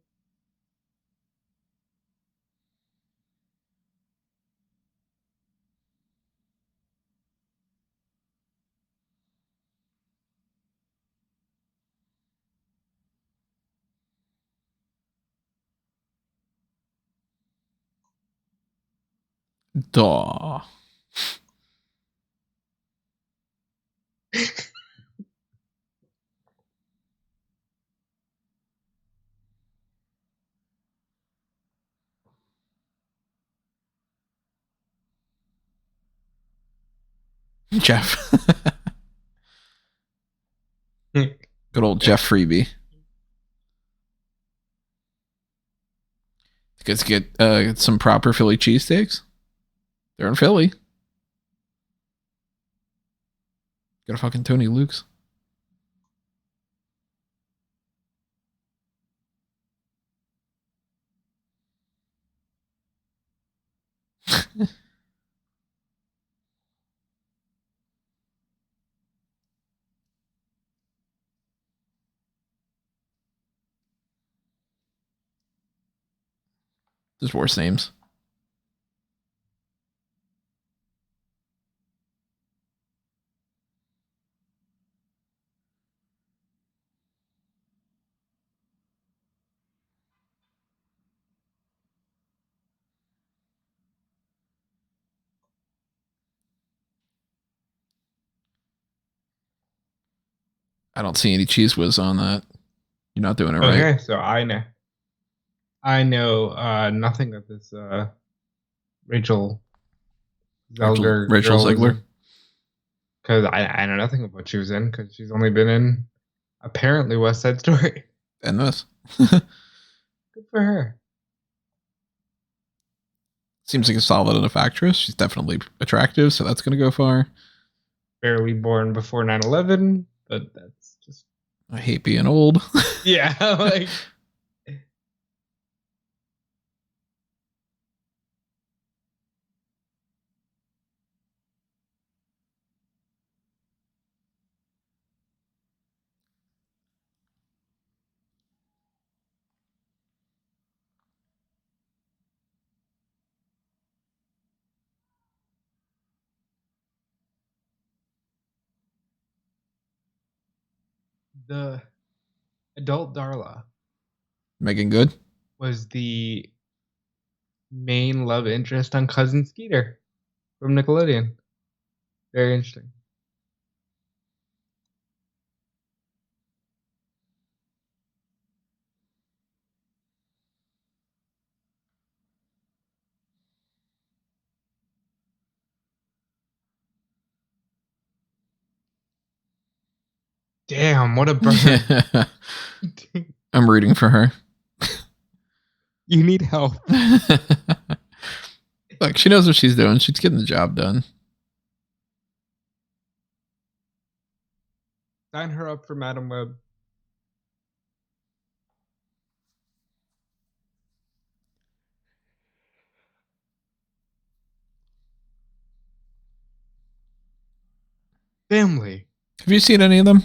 Duh. Jeff. Good old Jeff Freebie. You guys get some proper Philly cheesesteaks? They're in Philly. Got a fucking Tony Luke's. There's worse names. I don't see any Cheese Whiz on that. You're not doing it right. Okay, so I know nothing of this Rachel Rachel Zegler. Because I know nothing of what she was in because she's only been in Apparently, West Side Story. And this Good for her. seems like a solid enough actress. She's definitely attractive, so that's going to go far. Barely born before 9/11, but that's just. I hate being old. Yeah, like. The adult Darla Megan Good. was the main love interest on Cousin Skeeter from Nickelodeon. Very interesting. Damn, what a burn. I'm rooting for her. You need help. Look, she knows what she's doing. She's getting the job done. Sign her up for Madam Web. Family. Have you seen any of them?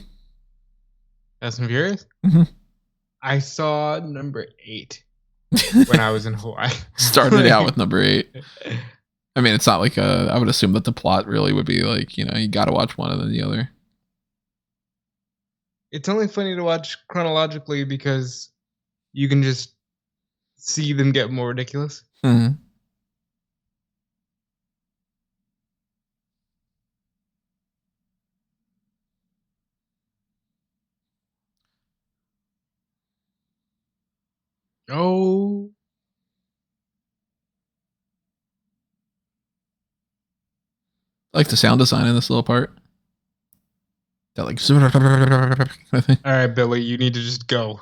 Fast and Furious? Mm-hmm. I saw number 8 when I was in Hawaii. Started out with number 8. I mean, it's not like I would assume that the plot really would be like, you got to watch one and then the other. It's only funny to watch chronologically because you can just see them get more ridiculous. Mm-hmm. Oh. I like the sound design in this little part. That like. All right, Billy, you need to just go.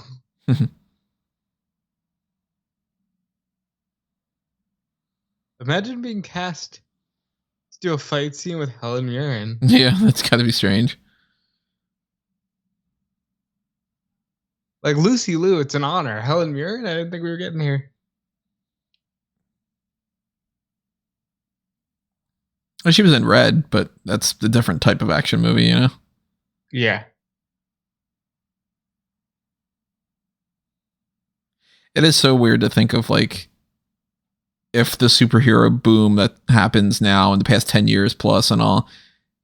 Imagine being cast to do a fight scene with Helen Mirren. Yeah, that's got to be strange. Like Lucy Liu, it's an honor. Helen Mirren, I didn't think we were getting here. Well, she was in Red, but that's a different type of action movie, Yeah. It is so weird to think of like if the superhero boom that happens now in the past 10 years plus and all,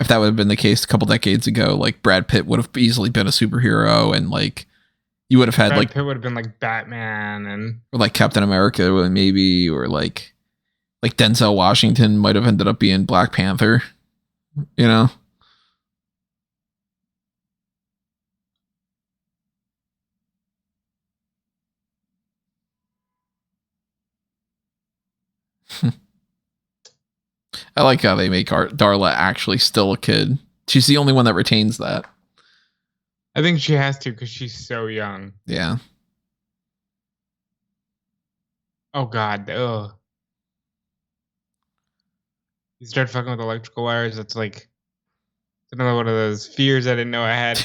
if that would have been the case a couple decades ago, like Brad Pitt would have easily been a superhero and like you would have had Brad like Pitt would have been like Batman and or like Captain America maybe or like Denzel Washington might have ended up being Black Panther, I like how they make Darla actually still a kid. She's the only one that retains that. I think she has to because she's so young. Yeah. Oh God. Ugh. You start fucking with electrical wires. It's like it's another one of those fears I didn't know I had.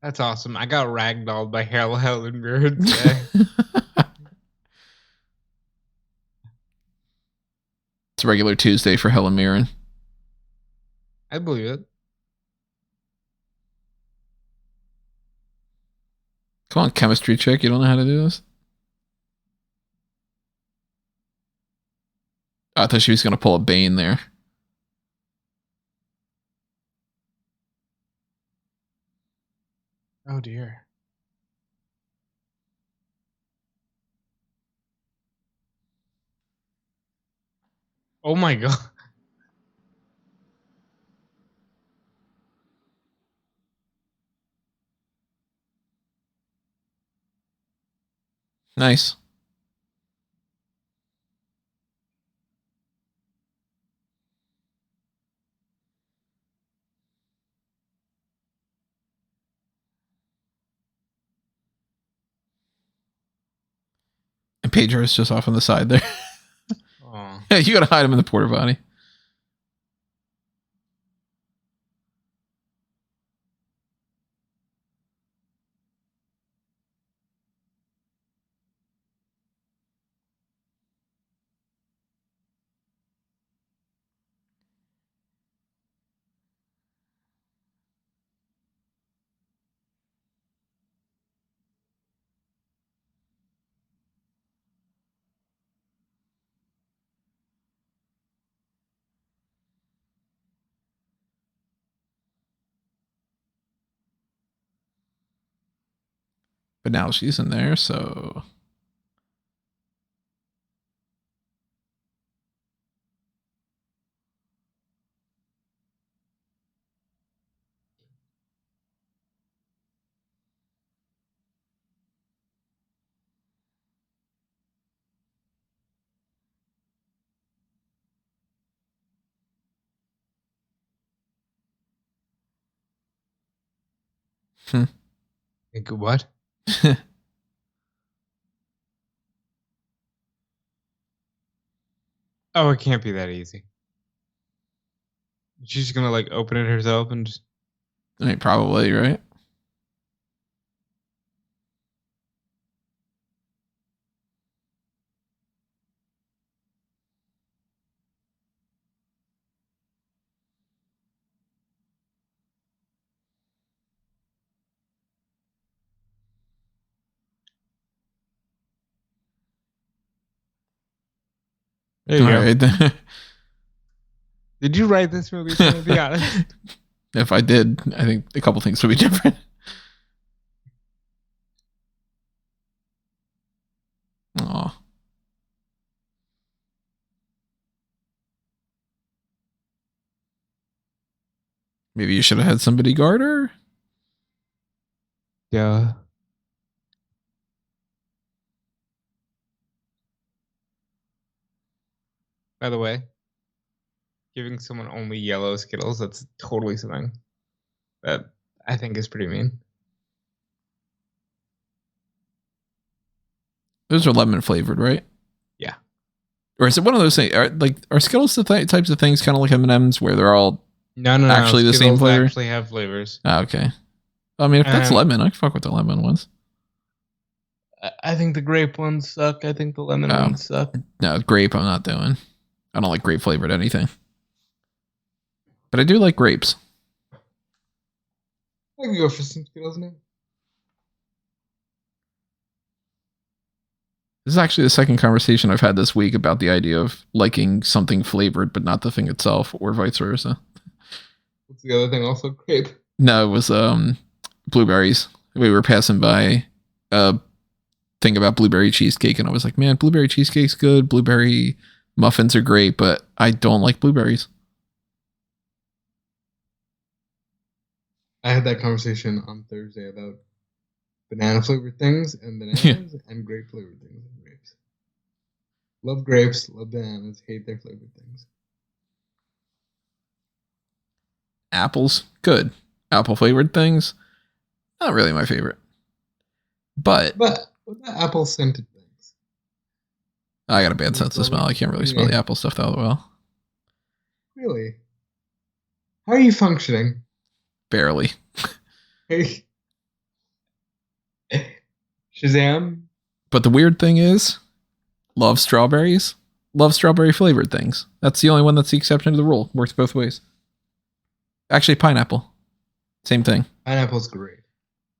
That's awesome. I got ragdolled by Helen Mirren today. It's a regular Tuesday for Helen Mirren. I believe it. Come on, chemistry chick. You don't know how to do this? I thought she was going to pull a Bane there. Oh dear. Oh my God. Nice. And Pedro's just off on the side there. Oh. Yeah, you gotta hide him in the porta potty. But now she's in there, so Like what? Oh, it can't be that easy. She's gonna like open it herself and just. I mean, probably, right? There you All go. right. Did you write this movie? To be honest. If I did, I think a couple things would be different. Aw. Maybe you should have had somebody guard her. Yeah. By the way, giving someone only yellow Skittles, that's totally something that I think is pretty mean. Those are lemon flavored, right? Yeah. Or is it one of those things? Are Skittles the types of things kind of like M&Ms where they're all No. actually the same Skittles flavor? actually have flavors. Ah, okay. I mean, if that's lemon, I can fuck with the lemon ones. I think the grape ones suck. I think the lemon ones suck. No, grape I'm not doing. I don't like grape flavored anything. But I do like grapes. I can go for some Skittles now. This is actually the second conversation I've had this week about the idea of liking something flavored but not the thing itself, or vice versa. What's the other thing? Also grape. No, it was blueberries. We were passing by a thing about blueberry cheesecake, and I was like, man, blueberry cheesecake's good. Blueberry muffins are great, but I don't like blueberries. I had that conversation on Thursday about banana flavored things and bananas and grape flavored things and grapes. Love grapes, love bananas, hate their flavored things. Apples, good. Apple flavored things, not really my favorite. But what about apple scented things? I got a bad sense of smell. I can't really smell the apple stuff that well. Really? How are you functioning? Barely. Hey. Shazam? But the weird thing is, love strawberries. Love strawberry flavored things. That's the only one that's the exception to the rule. Works both ways. Actually, pineapple. Same thing. Pineapple's great.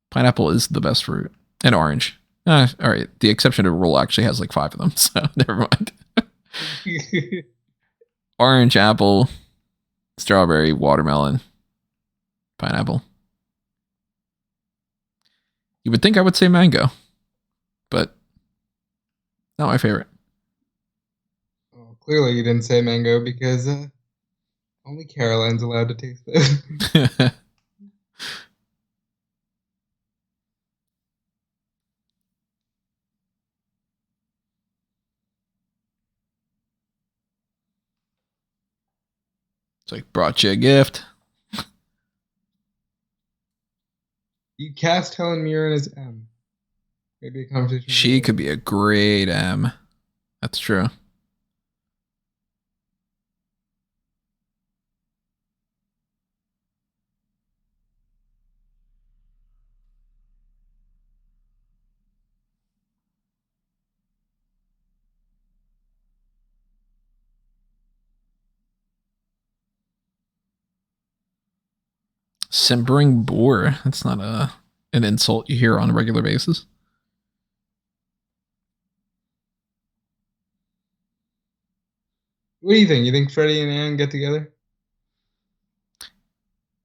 Pineapple is the best fruit. And orange. All right. The exception to the rule actually has like 5 of them, so never mind. Orange, apple, strawberry, watermelon, pineapple. You would think I would say mango, but not my favorite. Well, clearly you didn't say mango because only Caroline's allowed to taste it. Brought you a gift. You cast Helen Mirren as M. Maybe a conversation. She could be a great M. That's true. Simpering bore. That's not an insult you hear on a regular basis. What do you think? You think Freddie and Anne get together?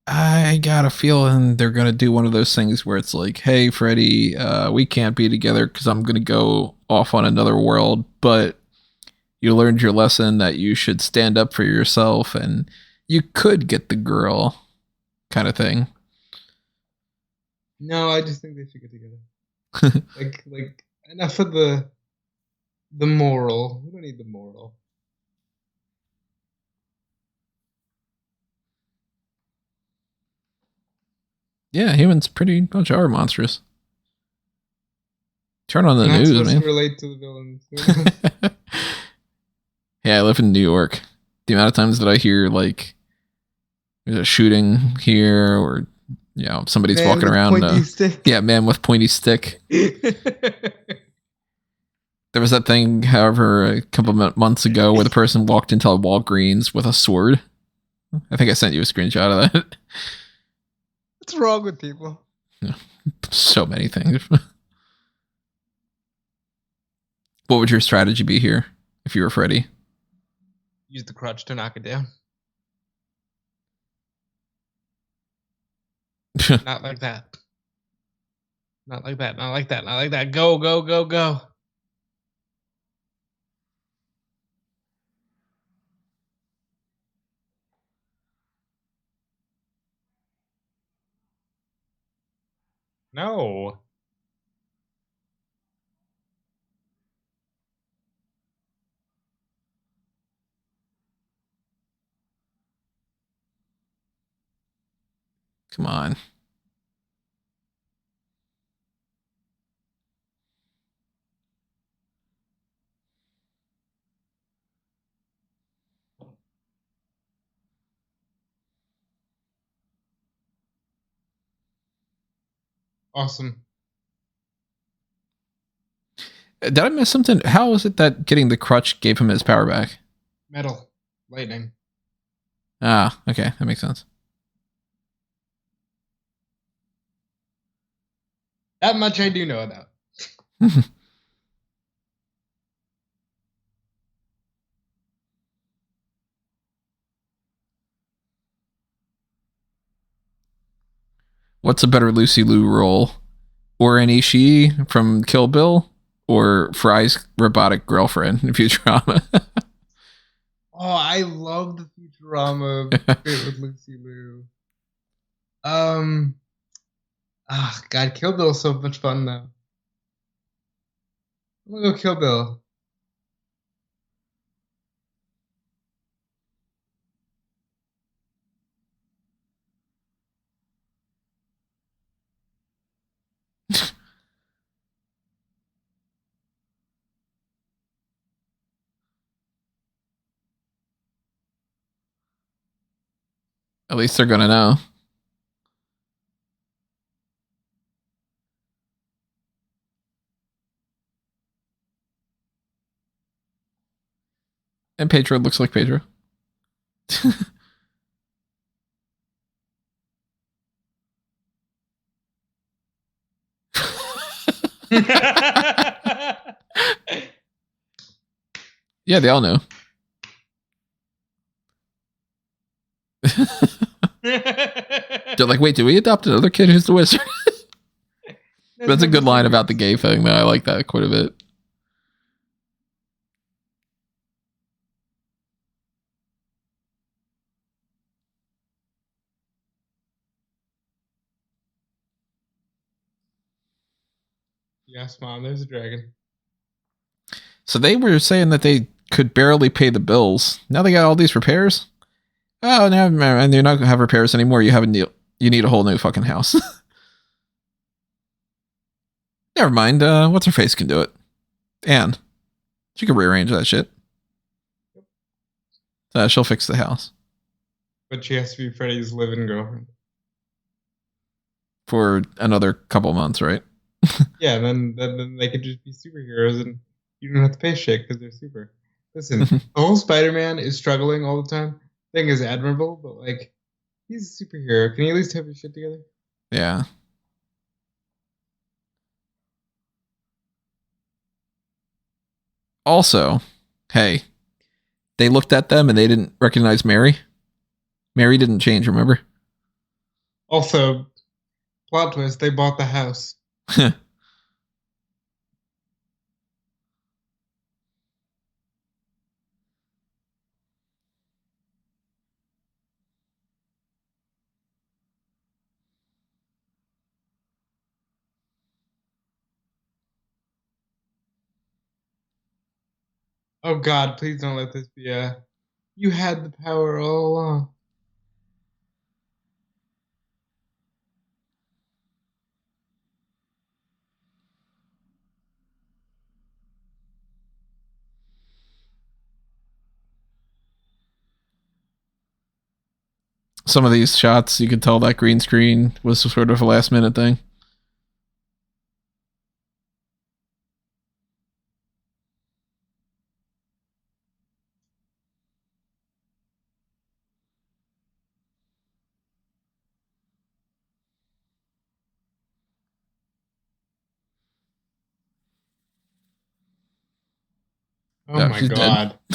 I got a feeling they're going to do one of those things where it's like, hey, Freddie, we can't be together because I'm going to go off on another world, but you learned your lesson that you should stand up for yourself and you could get the girl kind of thing. No, I just think they should get together. like enough of the moral. We don't need the moral. Yeah, humans pretty much are monstrous. Turn on the You're not news, supposed man. to relate to the villains. Yeah, I live in New York. The amount of times that I hear like there's a shooting here, or somebody's Man walking with around. pointy stick. Yeah, man with pointy stick. There was that thing, however, a couple months ago where the person walked into a Walgreens with a sword. I think I sent you a screenshot of that. What's wrong with people? So many things. What would your strategy be here if you were Freddy? Use the crutch to knock it down. Not like that. Not like that. Not like that. Not like that. Go, go, go, go. No. Come on. Awesome. Did I miss something? How is it that getting the crutch gave him his power back? Metal. Lightning. Ah, okay. That makes sense. That much I do know about. What's a better Lucy Liu role? Oren Ishii from Kill Bill or Fry's robotic girlfriend in Futurama? Oh, I love the Futurama bit with Lucy Liu. God, Kill Bill is so much fun though. I'm gonna go Kill Bill. At least they're gonna know. And Pedro looks like Pedro. Yeah, they all know. They're like, wait, did we adopt another kid who's the wizard? That's a good line about the gay thing, though. I like that quite a bit. Yes, Mom, there's a dragon. So they were saying that they could barely pay the bills. Now they got all these repairs. Oh, no, and you're not gonna have repairs anymore. You need a whole new fucking house. Never mind. What's her face can do it. Anne, she can rearrange that shit. She'll fix the house But she has to be Freddy's live-in girlfriend. for another couple months, right? Yeah, and then they could just be superheroes and you don't have to pay shit because they're super. Listen, the whole Spider-Man is struggling all the time. Thing is admirable, but like, he's a superhero. Can he at least have his shit together? Yeah. Also, hey, they looked at them and they didn't recognize Mary. Mary didn't change, remember? Also, plot twist, they bought the house. Oh god, please don't let this be a you had the power all along. Some of these shots, you could tell that green screen was sort of a last minute thing. Oh No, my she's dead.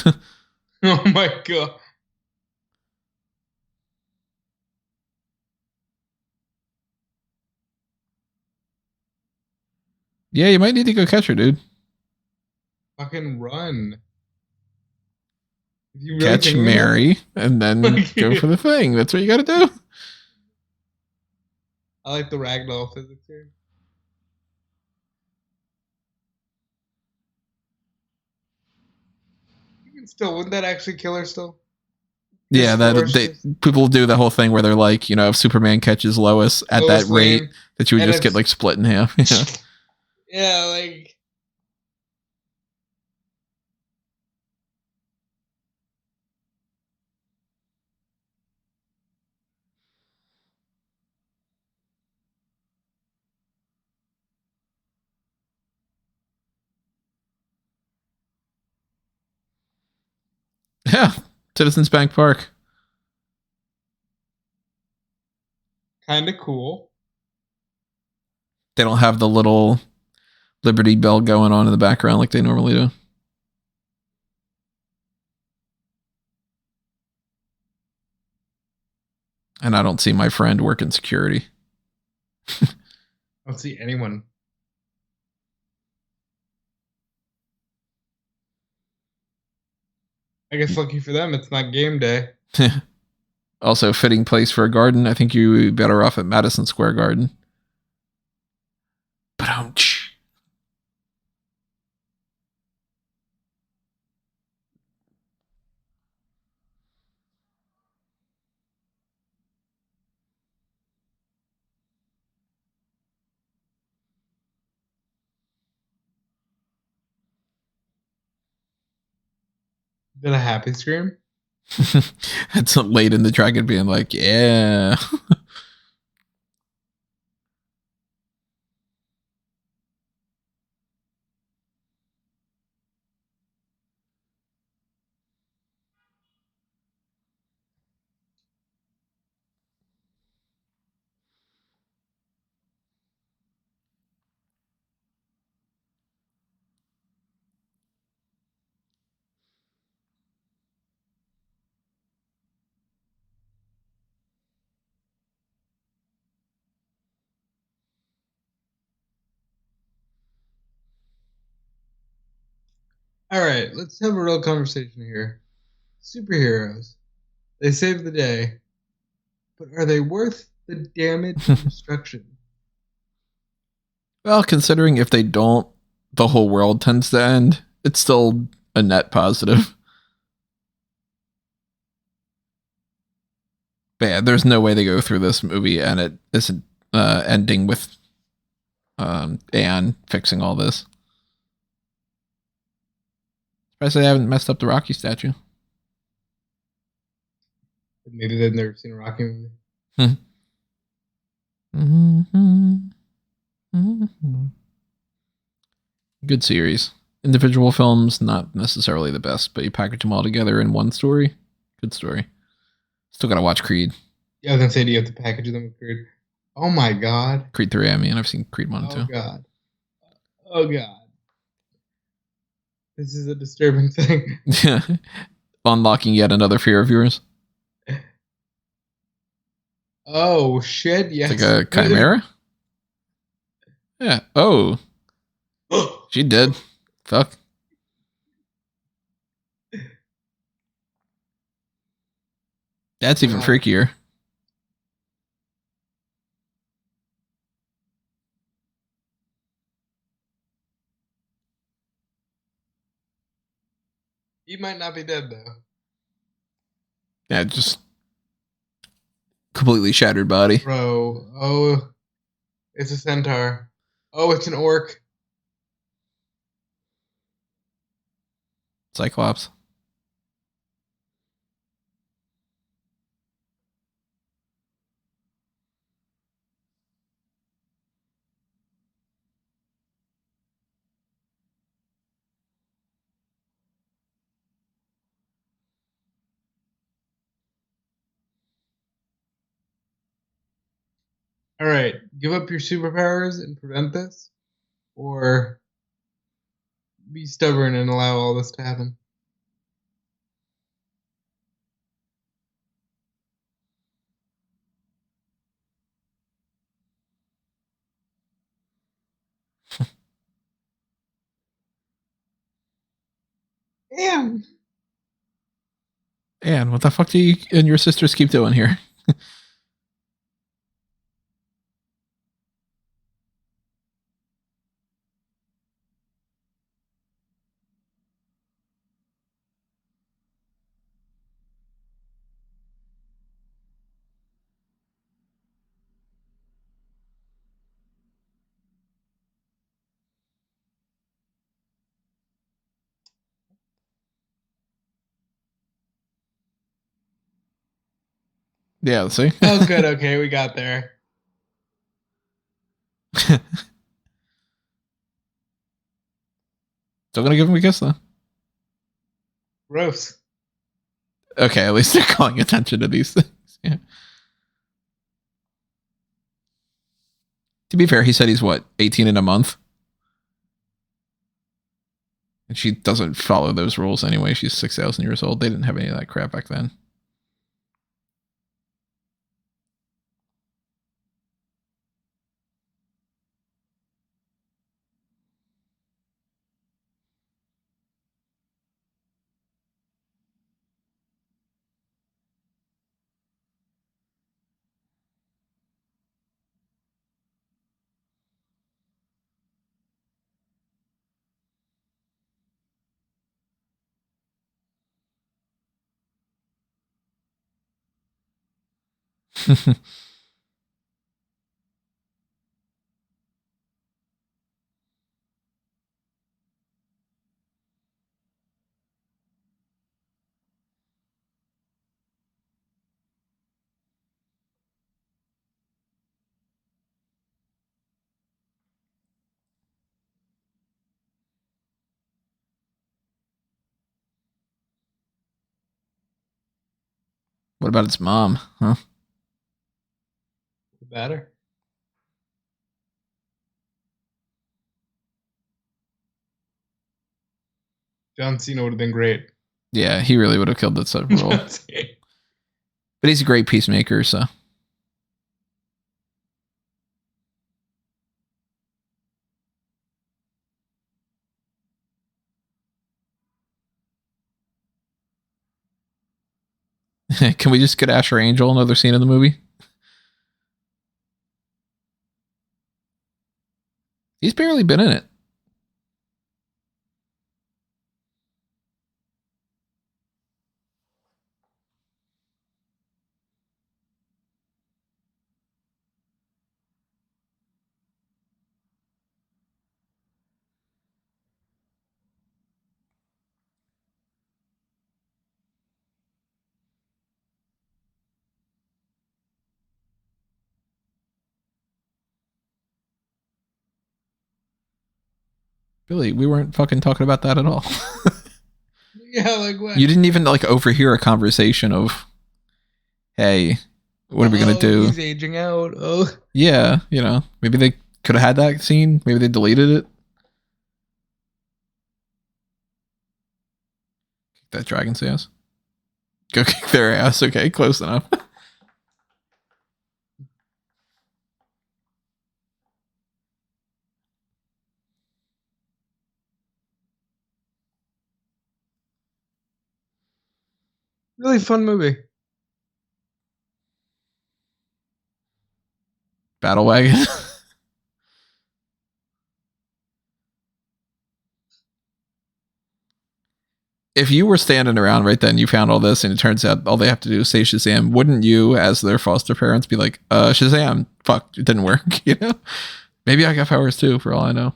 god. Oh my god. Yeah, you might need to go catch her, dude. Fucking run. If you really Catch think of it, Mary and then go for the thing. That's what you gotta do. I like the ragdoll physics here. Still, wouldn't that actually kill her still? Yeah, people do the whole thing where they're like, if Superman catches Lois at Lois that rate, Lane, that you would and just get like split in half. Yeah. Yeah, like Yeah. Citizens Bank Park. kind of cool. They don't have the little Liberty Bell going on in the background like they normally do. And I don't see my friend working security. I don't see anyone. I guess lucky for them, it's not game day. Also, fitting place for a garden. I think you'd be better off at Madison Square Garden. But Is that a happy scream? it's late in the dragon being like, yeah. All right, let's have a real conversation here. Superheroes, they save the day, but are they worth the damage and destruction? Well, considering if they don't, the whole world tends to end. It's still a net positive. But yeah, there's no way they go through this movie and it isn't ending with Anne fixing all this. Surprised they haven't messed up the Rocky statue. Maybe they've never seen a Rocky movie. Mm-hmm. Mm-hmm. Good series. Individual films, not necessarily the best, but you package them all together in one story. Good story. Still gotta watch Creed. Yeah, I was gonna say, do you have to package them with Creed? Oh my god. Creed 3, I mean, I've seen Creed 1 and 2. Oh god. Oh god. This is a disturbing thing. Unlocking yet another fear of yours. Oh shit, yes. It's like a chimera? Yeah. Oh. She did. Fuck. That's even freakier. He might not be dead though. Yeah, just completely shattered body. Bro, oh, it's a centaur. Oh, it's an orc. Cyclops. All right, give up your superpowers and prevent this, or be stubborn and allow all this to happen. Damn. Anne, what the fuck do you and your sisters keep doing here? Yeah, see? Oh, good. Okay, we got there. Still gonna give him a kiss, though. Gross. Okay, at least they're calling attention to these things. Yeah. To be fair, he said he's what, 18 in a month? And she doesn't follow those rules anyway. She's 6,000 years old. They didn't have any of that crap back then. What about its mom? Huh? The batter. John Cena would have been great. Yeah, he really would have killed that sub role. But he's a great peacemaker, so. Can we just get Asher Angel another scene in the movie? He's barely been in it. Really, we weren't fucking talking about that at all. Yeah, like what? You didn't even like overhear a conversation of, hey, what are we gonna do? He's aging out. Oh, yeah, you know, maybe they could have had that scene. Maybe they deleted it. Kick that dragon's ass. Go kick their ass. Okay, close enough. really fun movie. Battle wagon. If you were standing around right then, you found all this, and it turns out all they have to do is say Shazam. Wouldn't you, as their foster parents, be like, Shazam, fuck, it didn't work, you know? Maybe I got powers too, for all I know.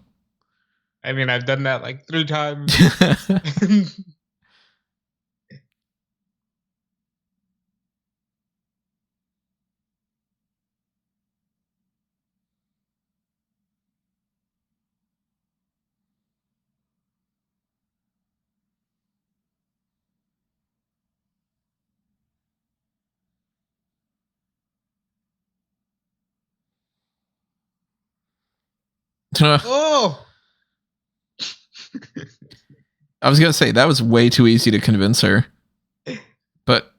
I mean, I've done that like 3 times. Oh, I was gonna say that was way too easy to convince her, but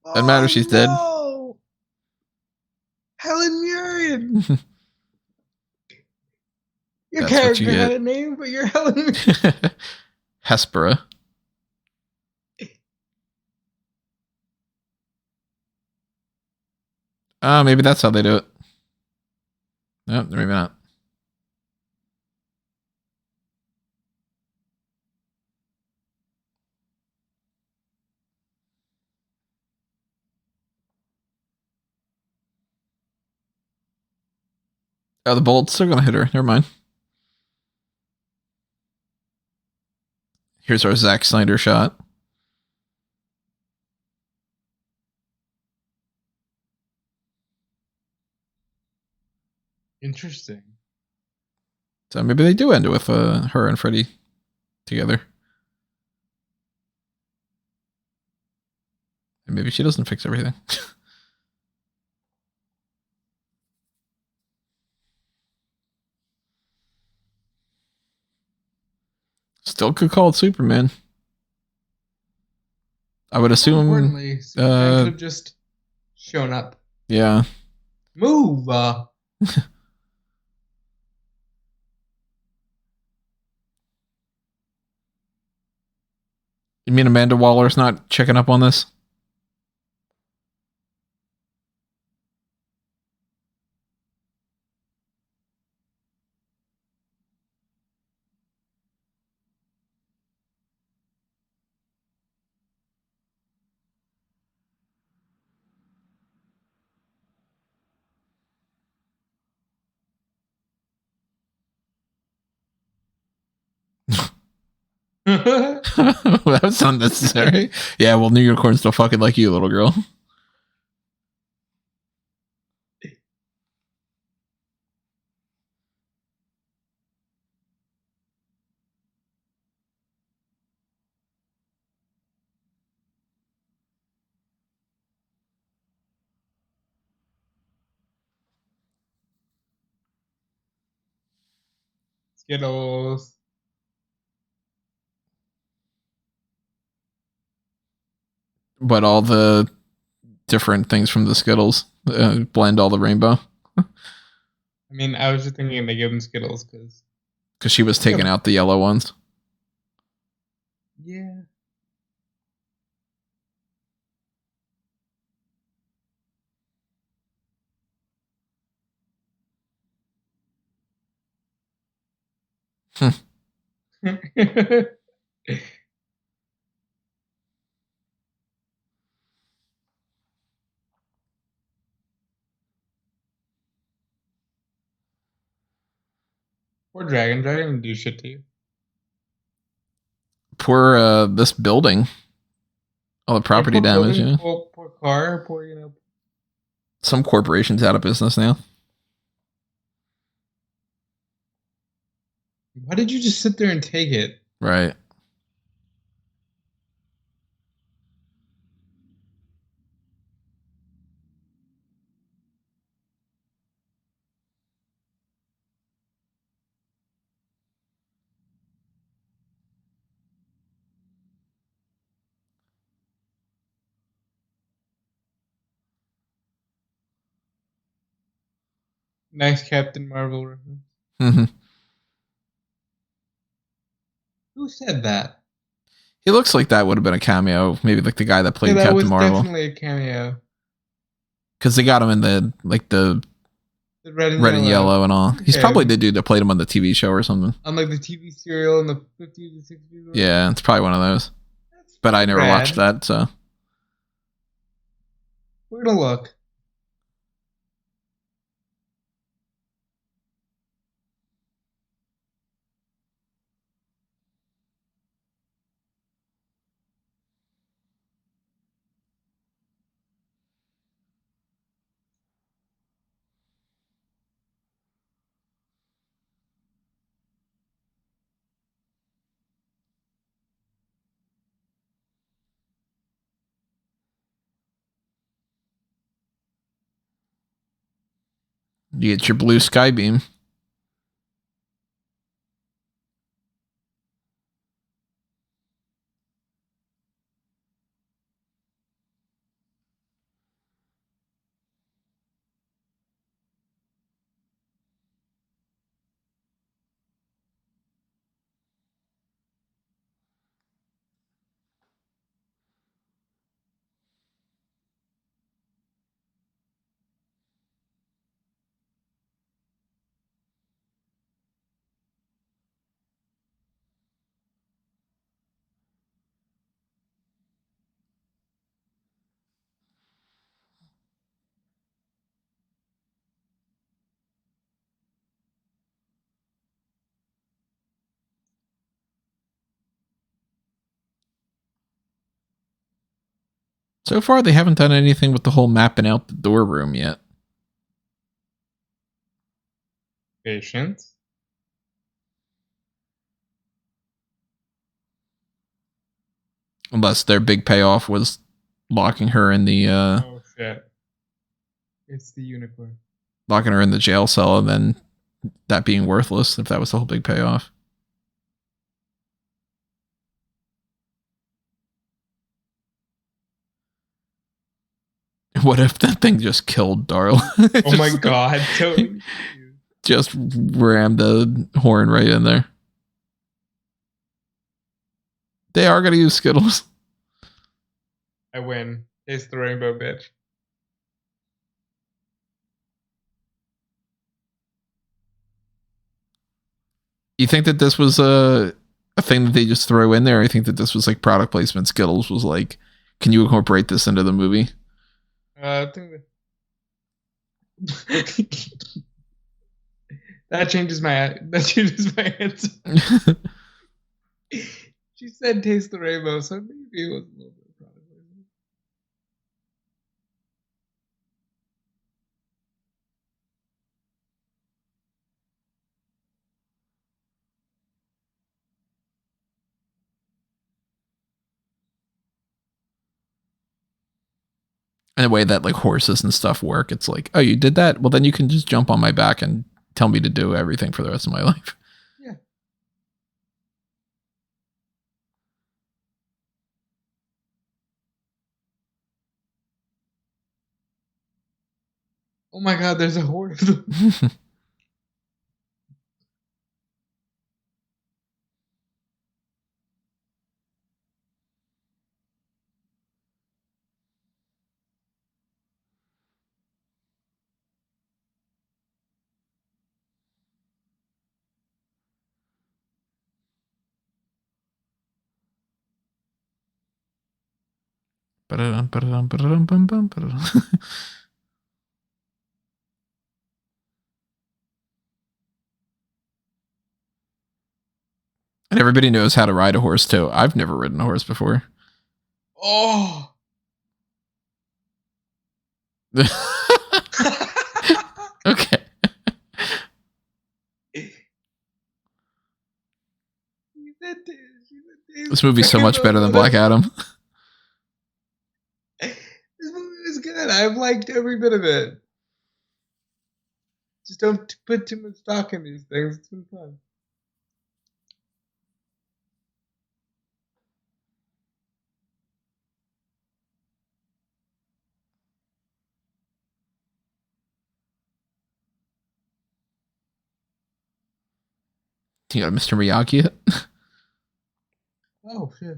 doesn't matter. She's dead. Helen Mirren. Your That's what character you had get. a name, but you're Helen Mirren. Hespera. Maybe that's how they do it. No, maybe not. Oh, the bolt's still gonna hit her. Never mind. Here's our Zack Snyder shot. Interesting. So maybe they do end it with her and Freddy together. And maybe she doesn't fix everything. Still could call it Superman. I would assume. More importantly, Superman could have just shown up. Yeah. Move. You mean Amanda Waller's not checking up on this? That was unnecessary. Yeah, well, New Unicorns don't fucking like you, little girl. Skittles. But all the different things from the Skittles blend all the rainbow. I mean, I was just thinking they give them Skittles because she was taking out the yellow ones. Yeah. Poor Dragon. Dragon didn't do shit to you. Poor this building. All the property damage. Building, Yeah. poor car. Poor, Some corporations out of business now. Why did you just sit there and take it? Right. Nice Captain Marvel reference. Hmm. Who said that? He looks like that would have been a cameo. Maybe like the guy that Yeah, played that Captain was Marvel. definitely a cameo. Because they got him in the The red and red and yellow. yellow and all. He's Okay. probably the dude that played him on the TV show or something. On like the TV serial in the 50s and 60s. Yeah, it's probably one of those. That's But I never rad. watched that, so. We're gonna look. You get your blue sky beam. So far, they haven't done anything with the whole mapping out the door room yet. Patience. Unless their big payoff was locking her in the Oh shit. It's the unicorn. locking her in the jail cell and then that being worthless if that was the whole big payoff. What if that thing just killed Darla? Oh my god. Totally. Just rammed the horn right in there. They are going to use Skittles. I win. It's the rainbow bitch. You think that this was a thing that they just throw in there? Or you think that this was like product placement? Skittles was like, can you incorporate this into the movie? I think that changes my answer. She said taste the rainbow, so maybe it was a little bit of product placement. And the way that like horses and stuff work, it's like, oh, you did that? Well, then you can just jump on my back and tell me to do everything for the rest of my life. Yeah. Oh my god, there's a horde of them. And everybody knows how to ride a horse too. I've never ridden a horse before. Oh. Okay. This movie's so much better than What Black else? Adam. This movie is good. I've liked every bit of it. Just don't put too much stock in these things. It's been fun. You got Mr. Miyagi yet? Oh shit.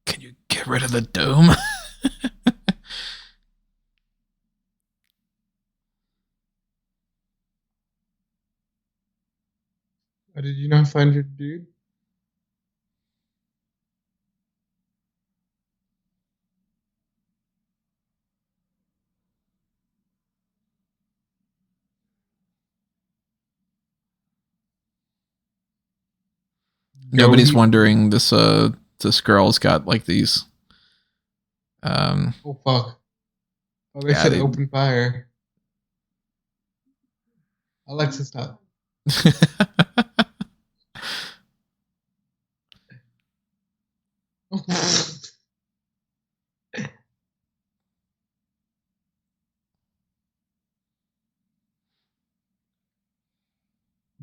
Can you get rid of the dome? Did you not find your dude? Nobody's wondering this girl's got like these. Oh fuck. Oh, they said open fire. Alexa, stop.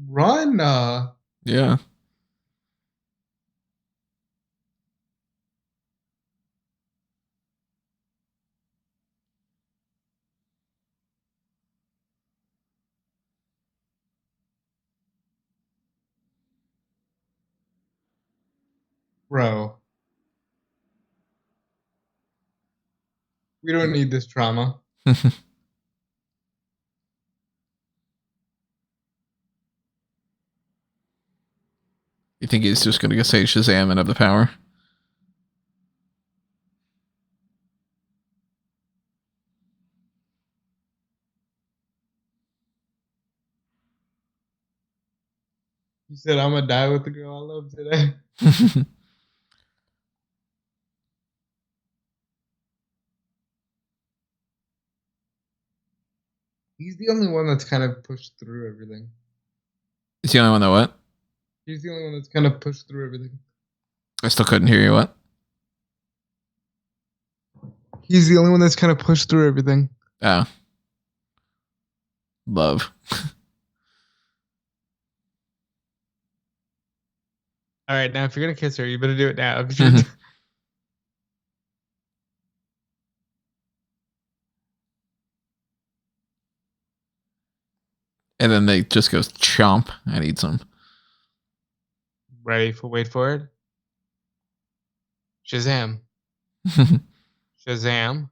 Run! Yeah. Bro. We don't need this trauma. You think he's just going to say Shazam and have the power? You said I'm gonna die with the girl I love today. He's the only one that's kind of pushed through everything. He's the only one that what? He's the only one that's kind of pushed through everything. I still couldn't hear you. What? He's the only one that's kind of pushed through everything. Oh. Love. All right, now if you're gonna kiss her, you better do it now. And then they just goes chomp and eats them. Ready for wait for it? Shazam. Shazam.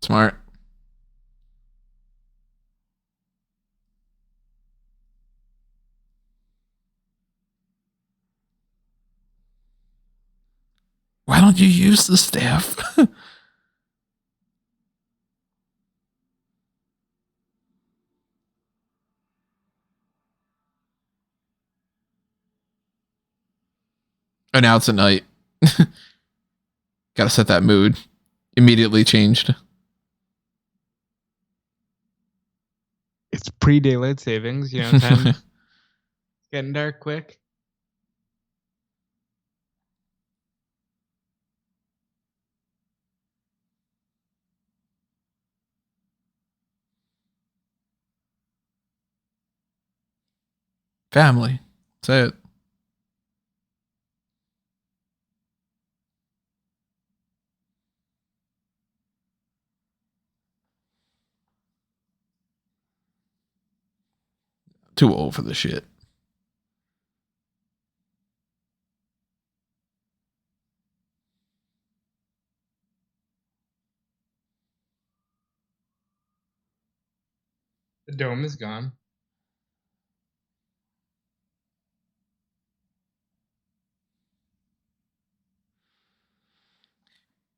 Smart. Why don't you use the staff? Oh, now it's at night. Gotta set that mood. Immediately changed. It's pre-daylight savings, you know, time. It's getting dark quick. Family. That's it. Too old for the shit. The dome is gone.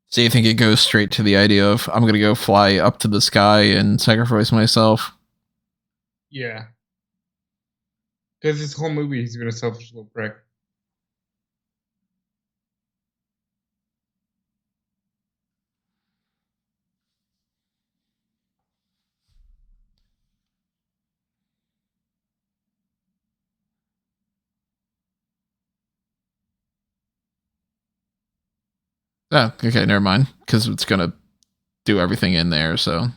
So you think it goes straight to the idea of I'm gonna go fly up to the sky and sacrifice myself? Yeah. Because this whole movie, he's been a selfish little prick. Oh, okay, never mind. Because it's gonna do everything in there, so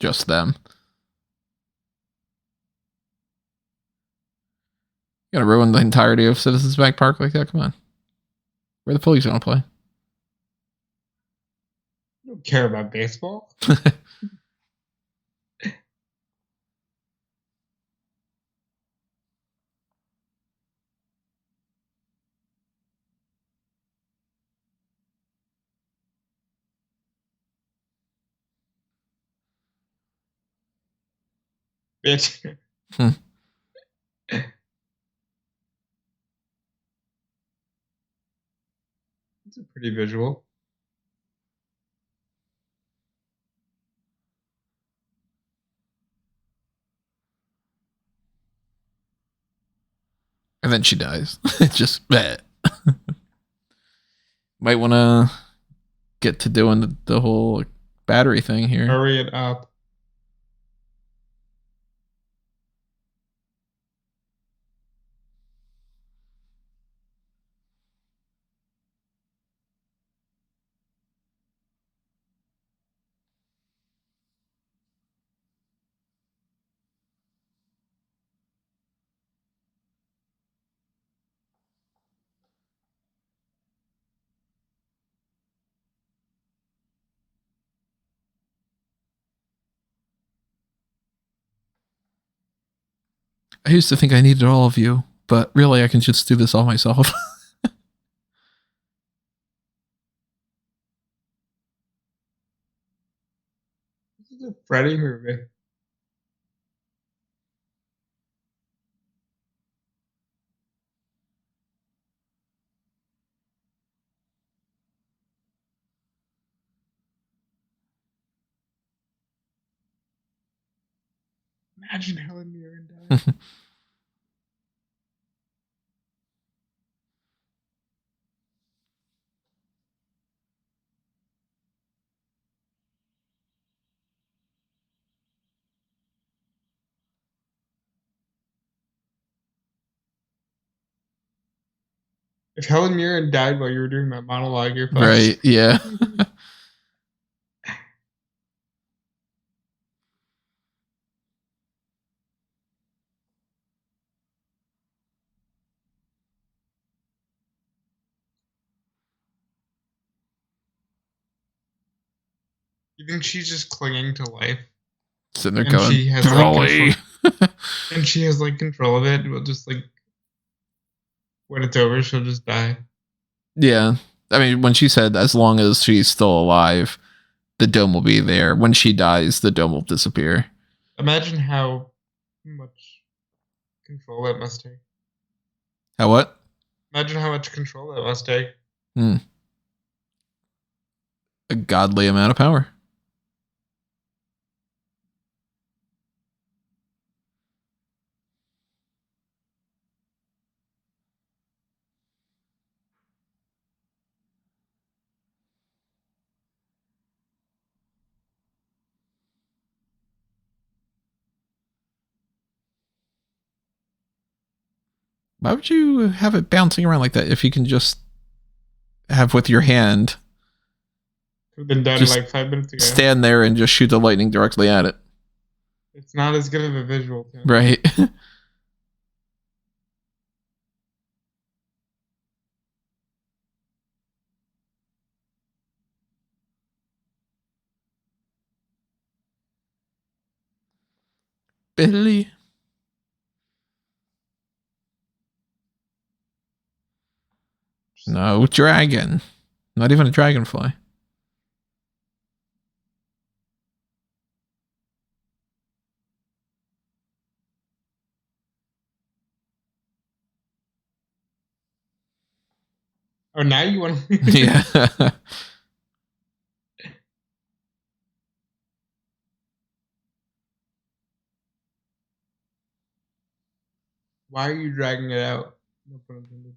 just them. You gonna ruin the entirety of Citizens Bank Park like that? Come on. Where the police gonna play? I don't care about baseball. Bitch. It's a pretty visual. And then she dies. It's just bleh. Might want to get to doing the whole battery thing here. Hurry it up. I used to think I needed all of you, but really I can just do this all myself. This is a Freddy movie. Imagine Helen Mirren died. If Helen Mirren died while you were doing that monologue, you're fucked. Right, yeah. You think she's just clinging to life? Sitting there And going, she has Broly. and she has like control of it. We'll just like when it's over, she'll just die. Yeah. I mean, when she said as long as she's still alive, the dome will be there. When she dies, the dome will disappear. Imagine how much control that must take. How what? Imagine how much control that must take. A godly amount of power. Why would you have it bouncing around like that if you can just have with your hand Could have been done just like 5 minutes ago. stand there and just shoot the lightning directly at it? It's not as good of a visual, Tim. Right. Billy. No dragon. Not even a dragonfly. Oh, now you want to? Yeah. Why are you dragging it out? No pun intended.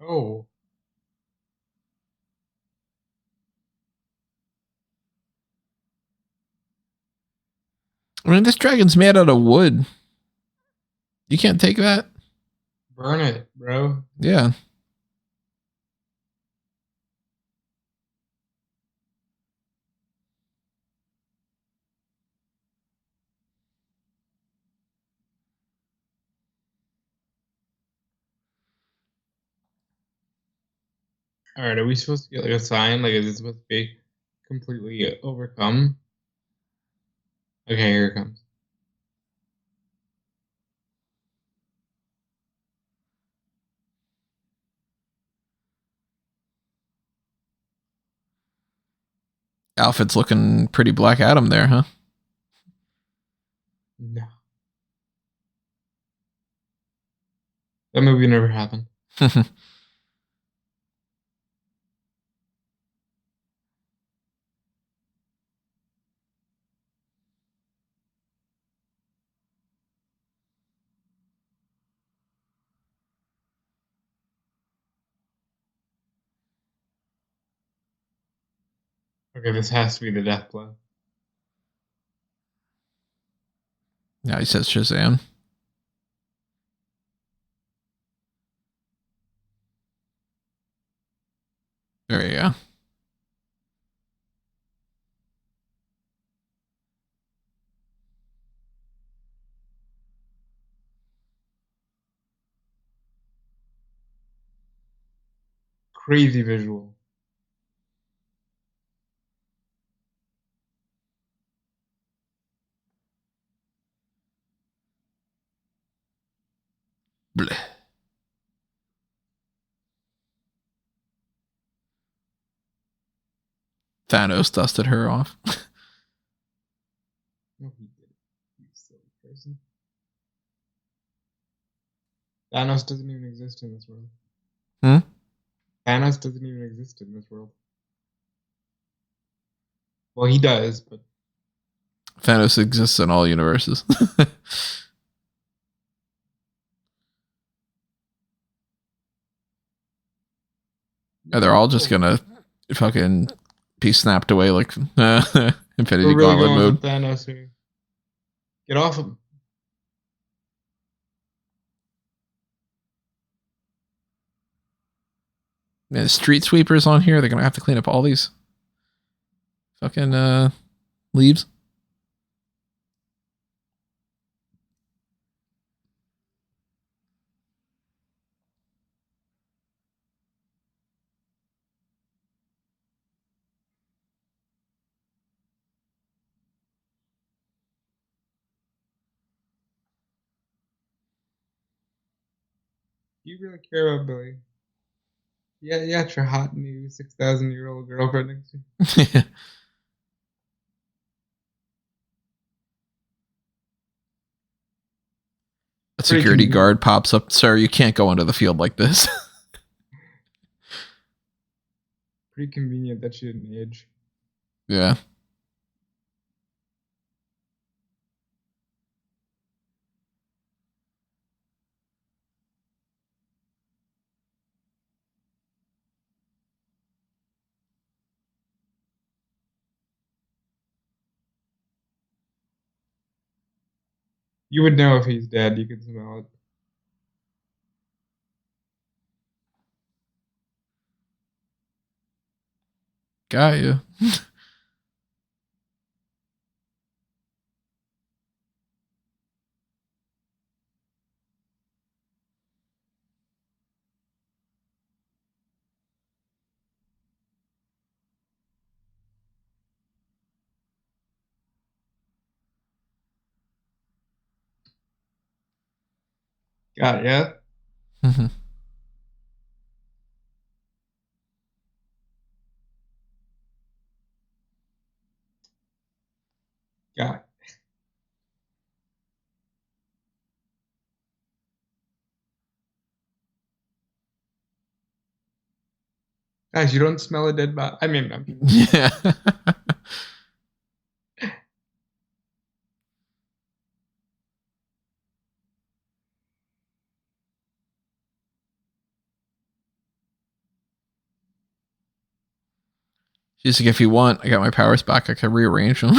Oh. I mean, this dragon's made out of wood. You can't take that? Burn it, bro. Yeah. All right, are we supposed to get like a sign? Like, is it supposed to be completely overcome? Okay, here it comes. Outfit's looking pretty Black Adam there, huh? No. That movie never happened. Okay, this has to be the death blow. Now he says Shazam. There you go. Crazy visual. Blech. Thanos dusted her off. No, he didn't. You silly person. Thanos doesn't even exist in this world. Hmm? Thanos doesn't even exist in this world. Well, he does, but Thanos exists in all universes. They're all just gonna fucking be snapped away like Infinity We're really Gauntlet going mode. with Thanos here. Get off him. Yeah, street sweepers on here. They're gonna have to clean up all these fucking leaves. Do you really care about Billy? Yeah, yeah, it's your hot new 6,000-year-old girlfriend next to you. A Pretty security convenient. guard pops up. Sir, you can't go onto the field like this. Pretty convenient that she didn't age. Yeah. You would know if he's dead. You could smell it. Got you. Got it, yeah. Mhm. Got it. Guys, you don't smell a dead body. I mean, I'm Yeah. She's like, if you want, I got my powers back. I can rearrange them.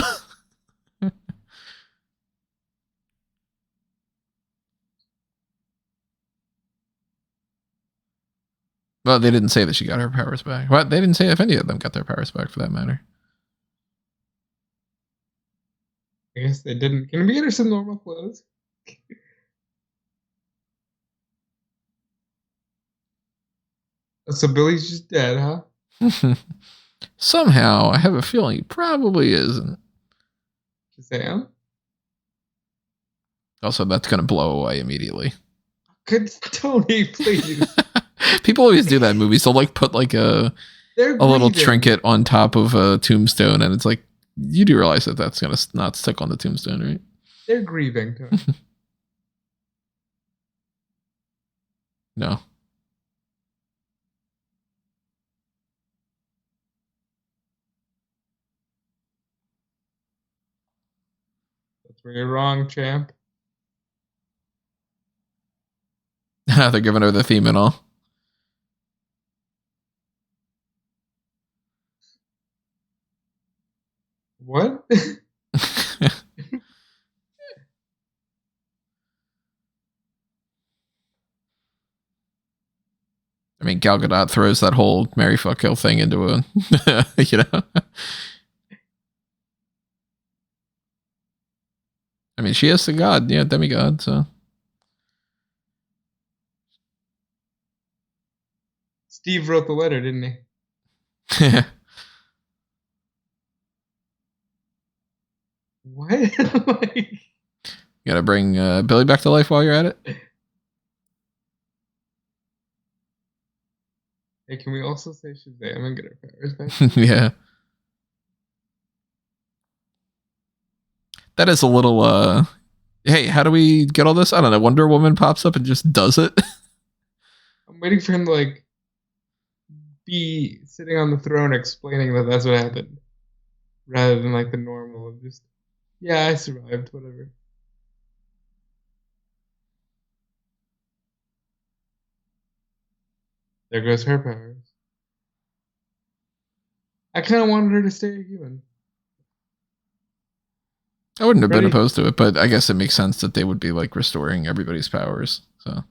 Well, they didn't say that she got her powers back. Well, they didn't say if any of them got their powers back, for that matter. I guess they didn't. Can we get her some normal clothes? So Billy's just dead, huh? Somehow, I have a feeling he probably isn't. Shazam? Also, that's going to blow away immediately. Good Tony, please. People always do that in movies. They'll like put like a little trinket on top of a tombstone, and it's like, you do realize that that's going to not stick on the tombstone, right? They're grieving, Tony. No. That's where you're wrong, champ. They're giving her the theme and all. What? I mean, Gal Gadot throws that whole Mary Fuck Kill thing into a, you know. I mean, she is the god, yeah, demigod. So Steve wrote the letter, didn't he? What? Like, you gotta bring Billy back to life while you're at it. hey, can we also say Shazam and get our powers back? Yeah, that is a little. Hey, how do we get all this? I don't know. Wonder Woman pops up and just does it. I'm waiting for him to like be sitting on the throne explaining that that's what happened, rather than like the normal of just, yeah, I survived, whatever. There goes her powers. I kind of wanted her to stay a human. I wouldn't have been Ready? opposed to it, but I guess it makes sense that they would be like restoring everybody's powers. So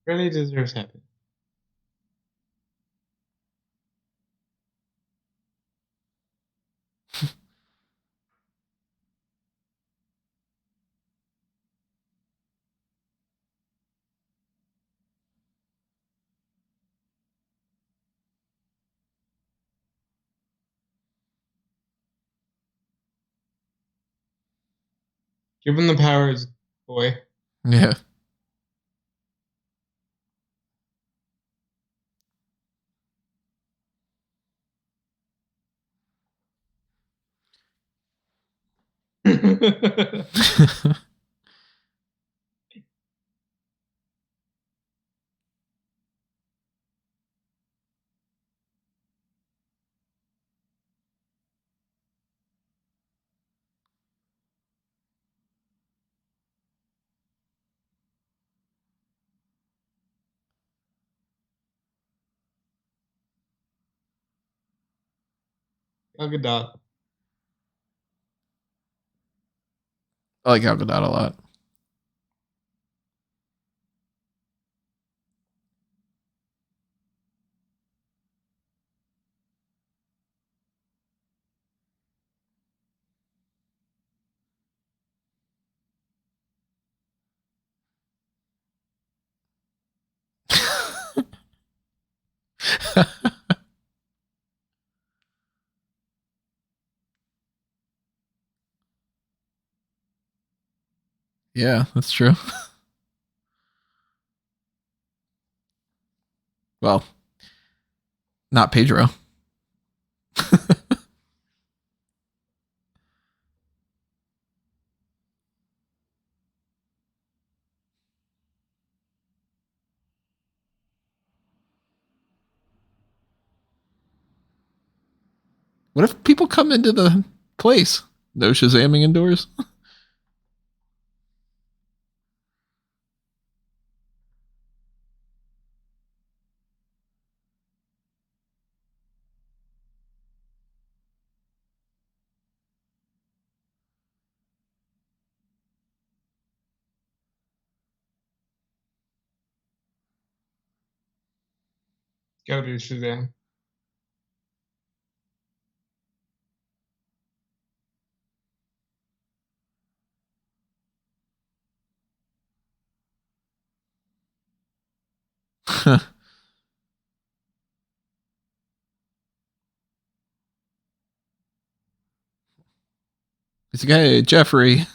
Really deserves heaven. Give him the powers, boy. yeah. Gal Gadot. I like Gal Gadot a lot. Yeah, that's true. Well, not Pedro. What if people come into the place? No Shazamming indoors? Gotta be Shazam. He's like, hey, Jeffrey.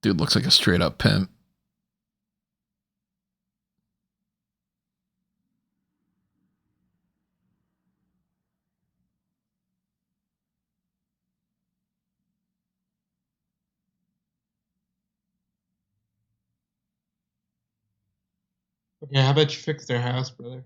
Dude looks like a straight up pimp. Okay, how about you fix their house, brother?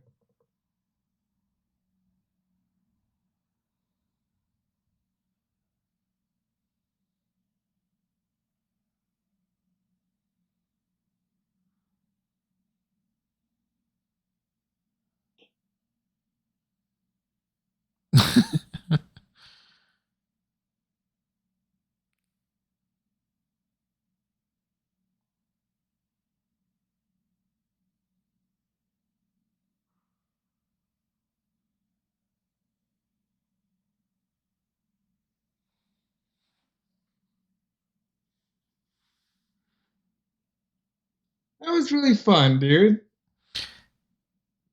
That was really fun, dude.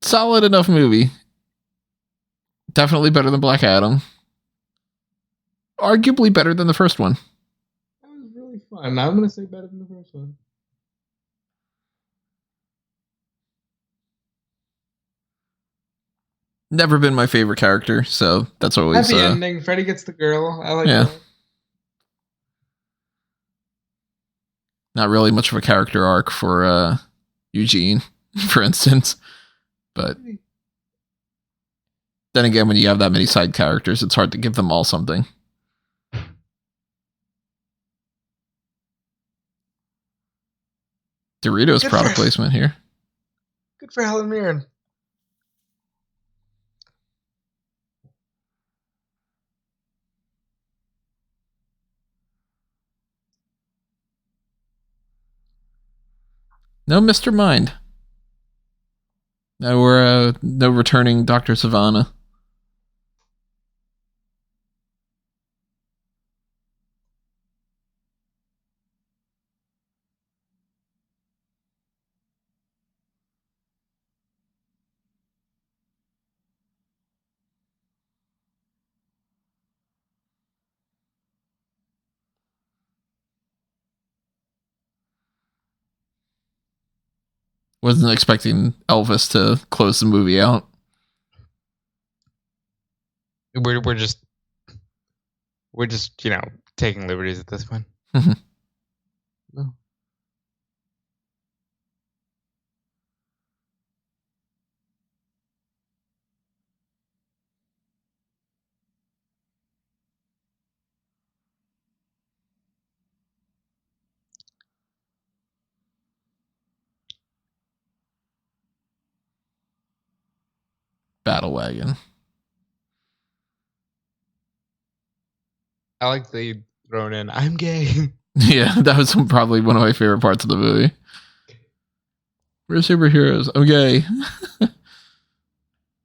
Solid enough movie. Definitely better than Black Adam. Arguably better than the first one. That was really fun. I'm gonna say better than the first one. Never been my favorite character, so that's always Happy ending. Freddy gets the girl. I like that. Not really much of a character arc for Eugene, for instance. But then again, when you have that many side characters, it's hard to give them all something. Doritos Good product placement here. Good for Helen Mirren. No Mr. Mind. No, we're no returning Dr. Savannah. Wasn't expecting Elvis to close the movie out. We're just taking liberties at this point. No. Battle wagon. I like the thrown in. I'm gay. Yeah, that was probably one of my favorite parts of the movie. We're superheroes. I'm gay.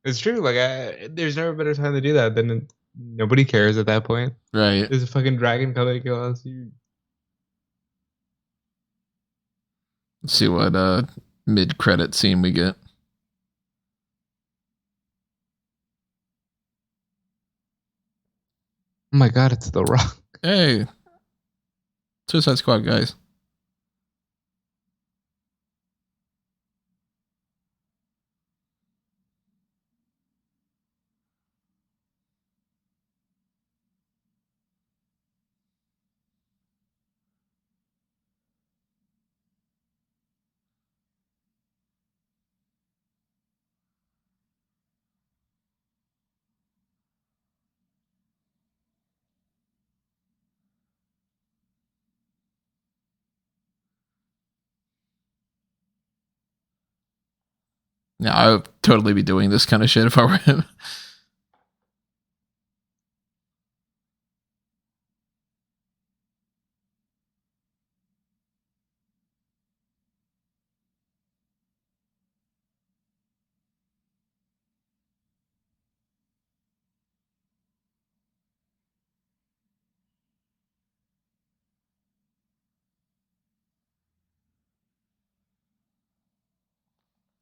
It's true. Like, there's never a better time to do that than nobody cares at that point. Right. There's a fucking dragon coming to kill us. Let's see what mid-credit scene we get. Oh my god, it's The Rock. Hey, Suicide Squad guys. Yeah, I would totally be doing this kind of shit if I were him.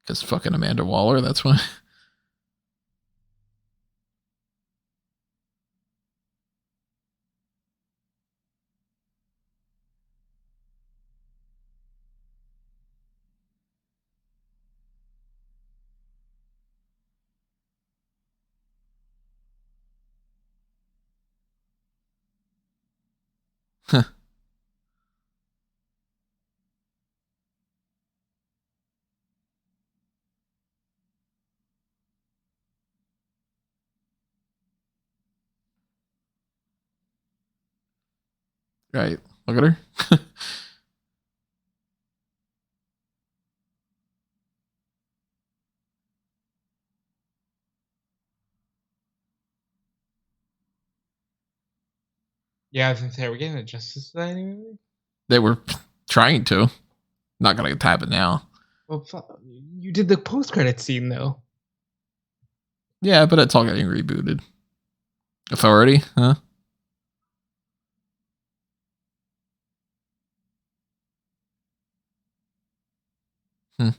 Because fucking Amanda Waller, that's why. Right. Look at her. Yeah, I was gonna say, are we getting a Justice Society movie? They were trying to. Not gonna happen now. Well, you did the post-credit scene though. Yeah, but it's all getting rebooted. Authority, huh? Hmm.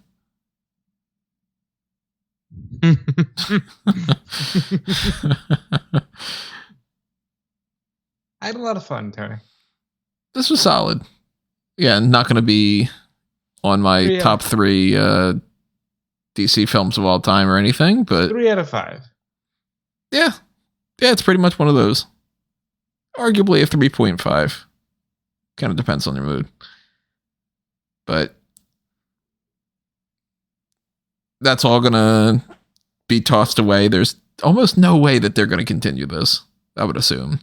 I had a lot of fun, Tony. This was solid. Yeah, not going to be on my top 3 DC films of all time or anything, but 3 out of 5. Yeah, it's pretty much one of those. Arguably a 3.5. Kind of depends on your mood. But that's all going to be tossed away. There's almost no way that they're going to continue this, I would assume.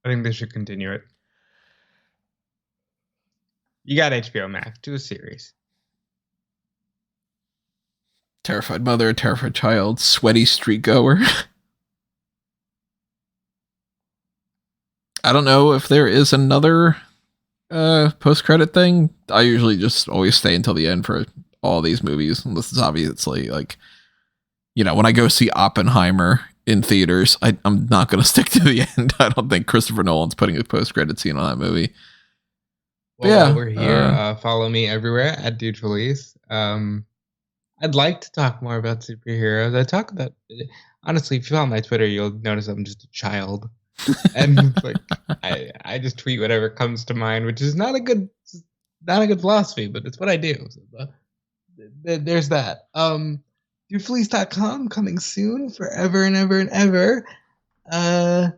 I think they should continue it. You got HBO Max. Do a series. Terrified mother, terrified child, sweaty street goer. I don't know if there is another post-credit thing. I usually just always stay until the end for all these movies. And this is obviously like, when I go see Oppenheimer in theaters, I'm not going to stick to the end. I don't think Christopher Nolan's putting a post-credit scene on that movie. Well, while we're here, follow me everywhere at Dude Felice. I'd like to talk more about superheroes. I talk about, honestly, if you follow my Twitter, you'll notice I'm just a child. And like I just tweet whatever comes to mind, which is not a good philosophy, but it's what I do. So there's that. DudeFelice.com coming soon, forever and ever and ever. Yeah,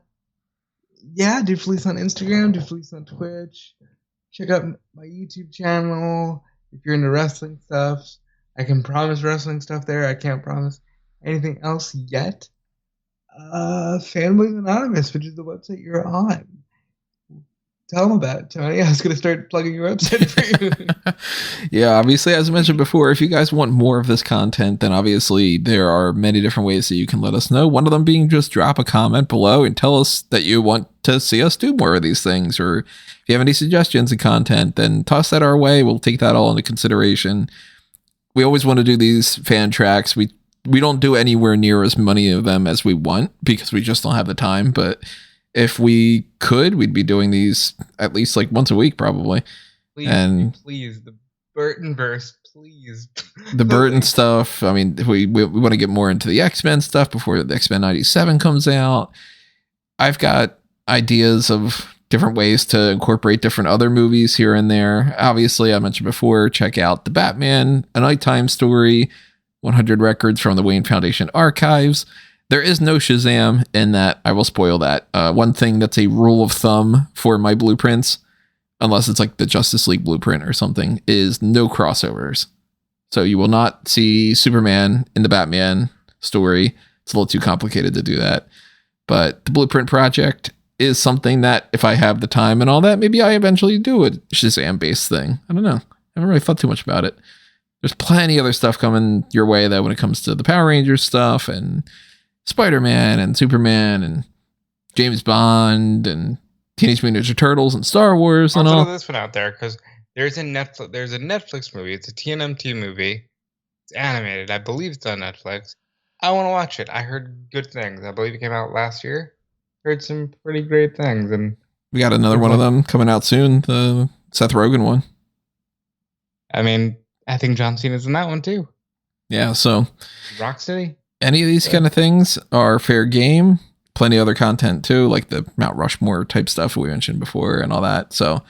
Dude Felice on Instagram, Dude Felice on Twitch. Check out my YouTube channel if you're into wrestling stuff. I can promise wrestling stuff there. I can't promise anything else yet. Fanboys Anonymous, which is the website you're on. Tell them about it, Tony. I was going to start plugging your website for you. Yeah, obviously, as I mentioned before, if you guys want more of this content, then obviously there are many different ways that you can let us know. One of them being just drop a comment below and tell us that you want to see us do more of these things. Or if you have any suggestions of content, then toss that our way. We'll take that all into consideration. We always want to do these fan tracks. We don't do anywhere near as many of them as we want because we just don't have the time. But if we could, we'd be doing these at least like once a week, probably. Please, the Burton verse, please. The Burton Like, stuff. I mean, we want to get more into the X-Men stuff before the X-Men 97 comes out. I've got ideas of different ways to incorporate different other movies here and there. Obviously, I mentioned before, check out The Batman, A Nighttime Story, 100 Records from the Wayne Foundation Archives. There is no Shazam in that. I will spoil that. One thing that's a rule of thumb for my blueprints, unless it's like the Justice League blueprint or something, is no crossovers. So you will not see Superman in the Batman story. It's a little too complicated to do that. But the Blueprint Project is something that if I have the time and all that, maybe I eventually do a Shazam-based thing. I don't know. I haven't really thought too much about it. There's plenty other stuff coming your way that when it comes to the Power Rangers stuff and Spider-Man and Superman and James Bond and Teenage Mutant Ninja Turtles and Star Wars and I'll all. throw this one out there because there's a Netflix movie. It's a TNMT movie. It's animated. I believe it's on Netflix. I want to watch it. I heard good things. I believe it came out last year. Heard some pretty great things, and We got another one of them coming out soon, the Seth Rogen one. I mean, I think John Cena's in that one too. Yeah, so Rocksteady. any of these kind of things are fair game. Plenty of other content too, like the Mount Rushmore type stuff we mentioned before and all that. So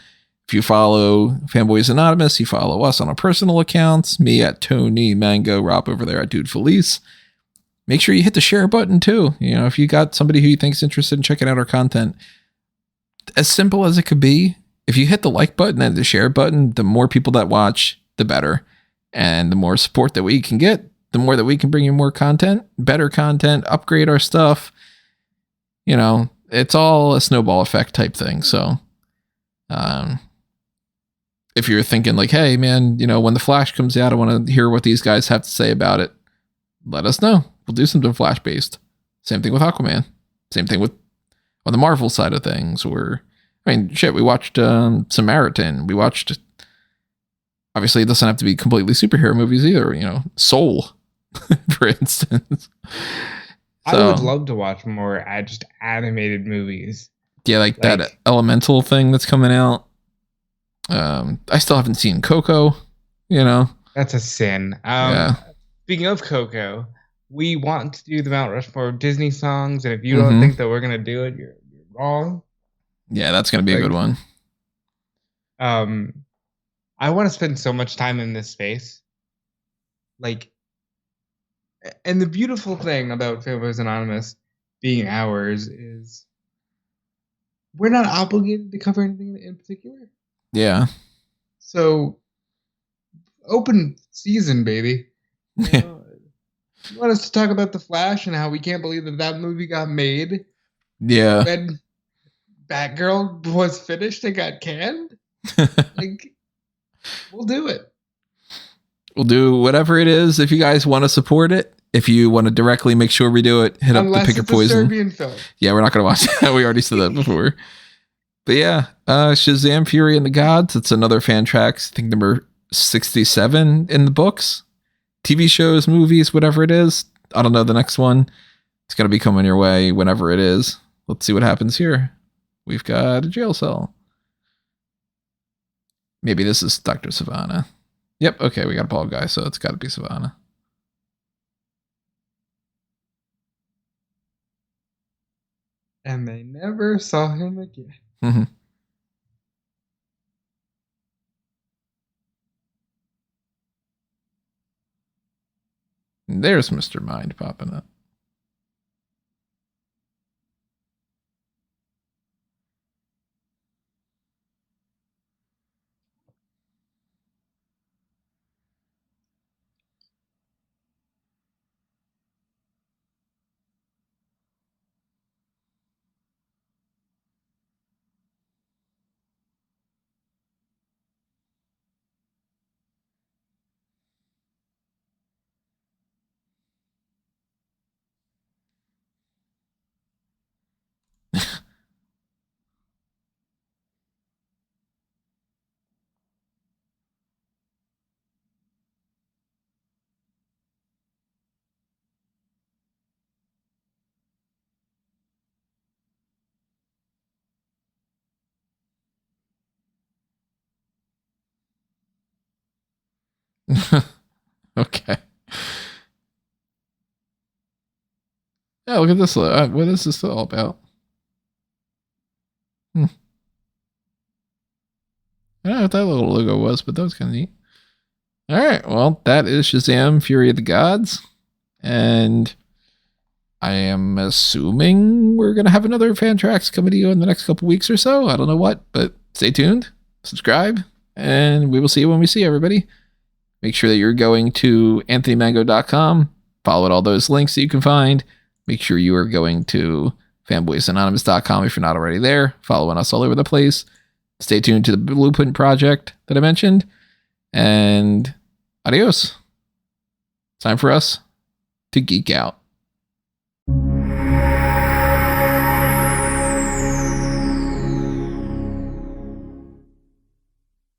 if you follow Fanboys Anonymous, you follow us on our personal accounts, me at Tony Mango, Rob over there at Dude Felice. Make sure you hit the share button too. You know, if you got somebody who you think's interested in checking out our content, as simple as it could be, if you hit the like button and the share button, the more people that watch, the better. And the more support that we can get, the more that we can bring you more content, better content, upgrade our stuff. You know, it's all a snowball effect type thing. So, if you're thinking like, hey man, you know, when the Flash comes out, I want to hear what these guys have to say about it. Let us know. We'll do something Flash based. Same thing with Aquaman. Same thing with on the Marvel side of things. Or, I mean, shit, we watched Samaritan. We watched, obviously it doesn't have to be completely superhero movies either, you know, Soul, for instance. I would love to watch more just animated movies. Yeah, like that Elemental thing that's coming out. I still haven't seen Coco, you know. That's a sin. Yeah. Speaking of Coco, we want to do the Mount Rushmore of Disney songs, and if you don't think that we're gonna do it, you're wrong. Yeah, that's gonna be a good one. I want to spend so much time in this space. Like, and the beautiful thing about Fanboys Anonymous being ours is we're not obligated to cover anything in particular. Yeah. So, open season, baby. You want us to talk about The Flash and how we can't believe that movie got made? Yeah. When Batgirl was finished and got canned? Like, we'll do it. We'll do whatever it is. If you guys want to support it, if you want to directly make sure we do it, hit up the Pick Your Poison. Serbian film. Yeah, we're not going to watch that. We already said that before. But yeah, Shazam, Fury and the Gods. It's another FanTracks, I think number 67 in the books. TV shows, movies, whatever it is. I don't know the next one. It's going to be coming your way whenever it is. Let's see what happens here. We've got a jail cell. Maybe this is Dr. Savannah. Yep, okay, we got a bald guy, so it's got to be Savannah. And they never saw him again. Mm-hmm. There's Mr. Mind popping up. Okay. Yeah, look at this. What is this all about? I don't know what that little logo was, but that was kind of neat. All right. Well, that is Shazam Fury of the Gods. And I am assuming we're going to have another FanTracks coming to you in the next couple weeks or so. I don't know what, but stay tuned, subscribe, and we will see you when we see everybody. Make sure that you're going to anthonymango.com. Follow all those links that you can find. Make sure you are going to fanboysanonymous.com if you're not already there. Following us all over the place. Stay tuned to the Blueprint project that I mentioned. And adios. Time for us to geek out.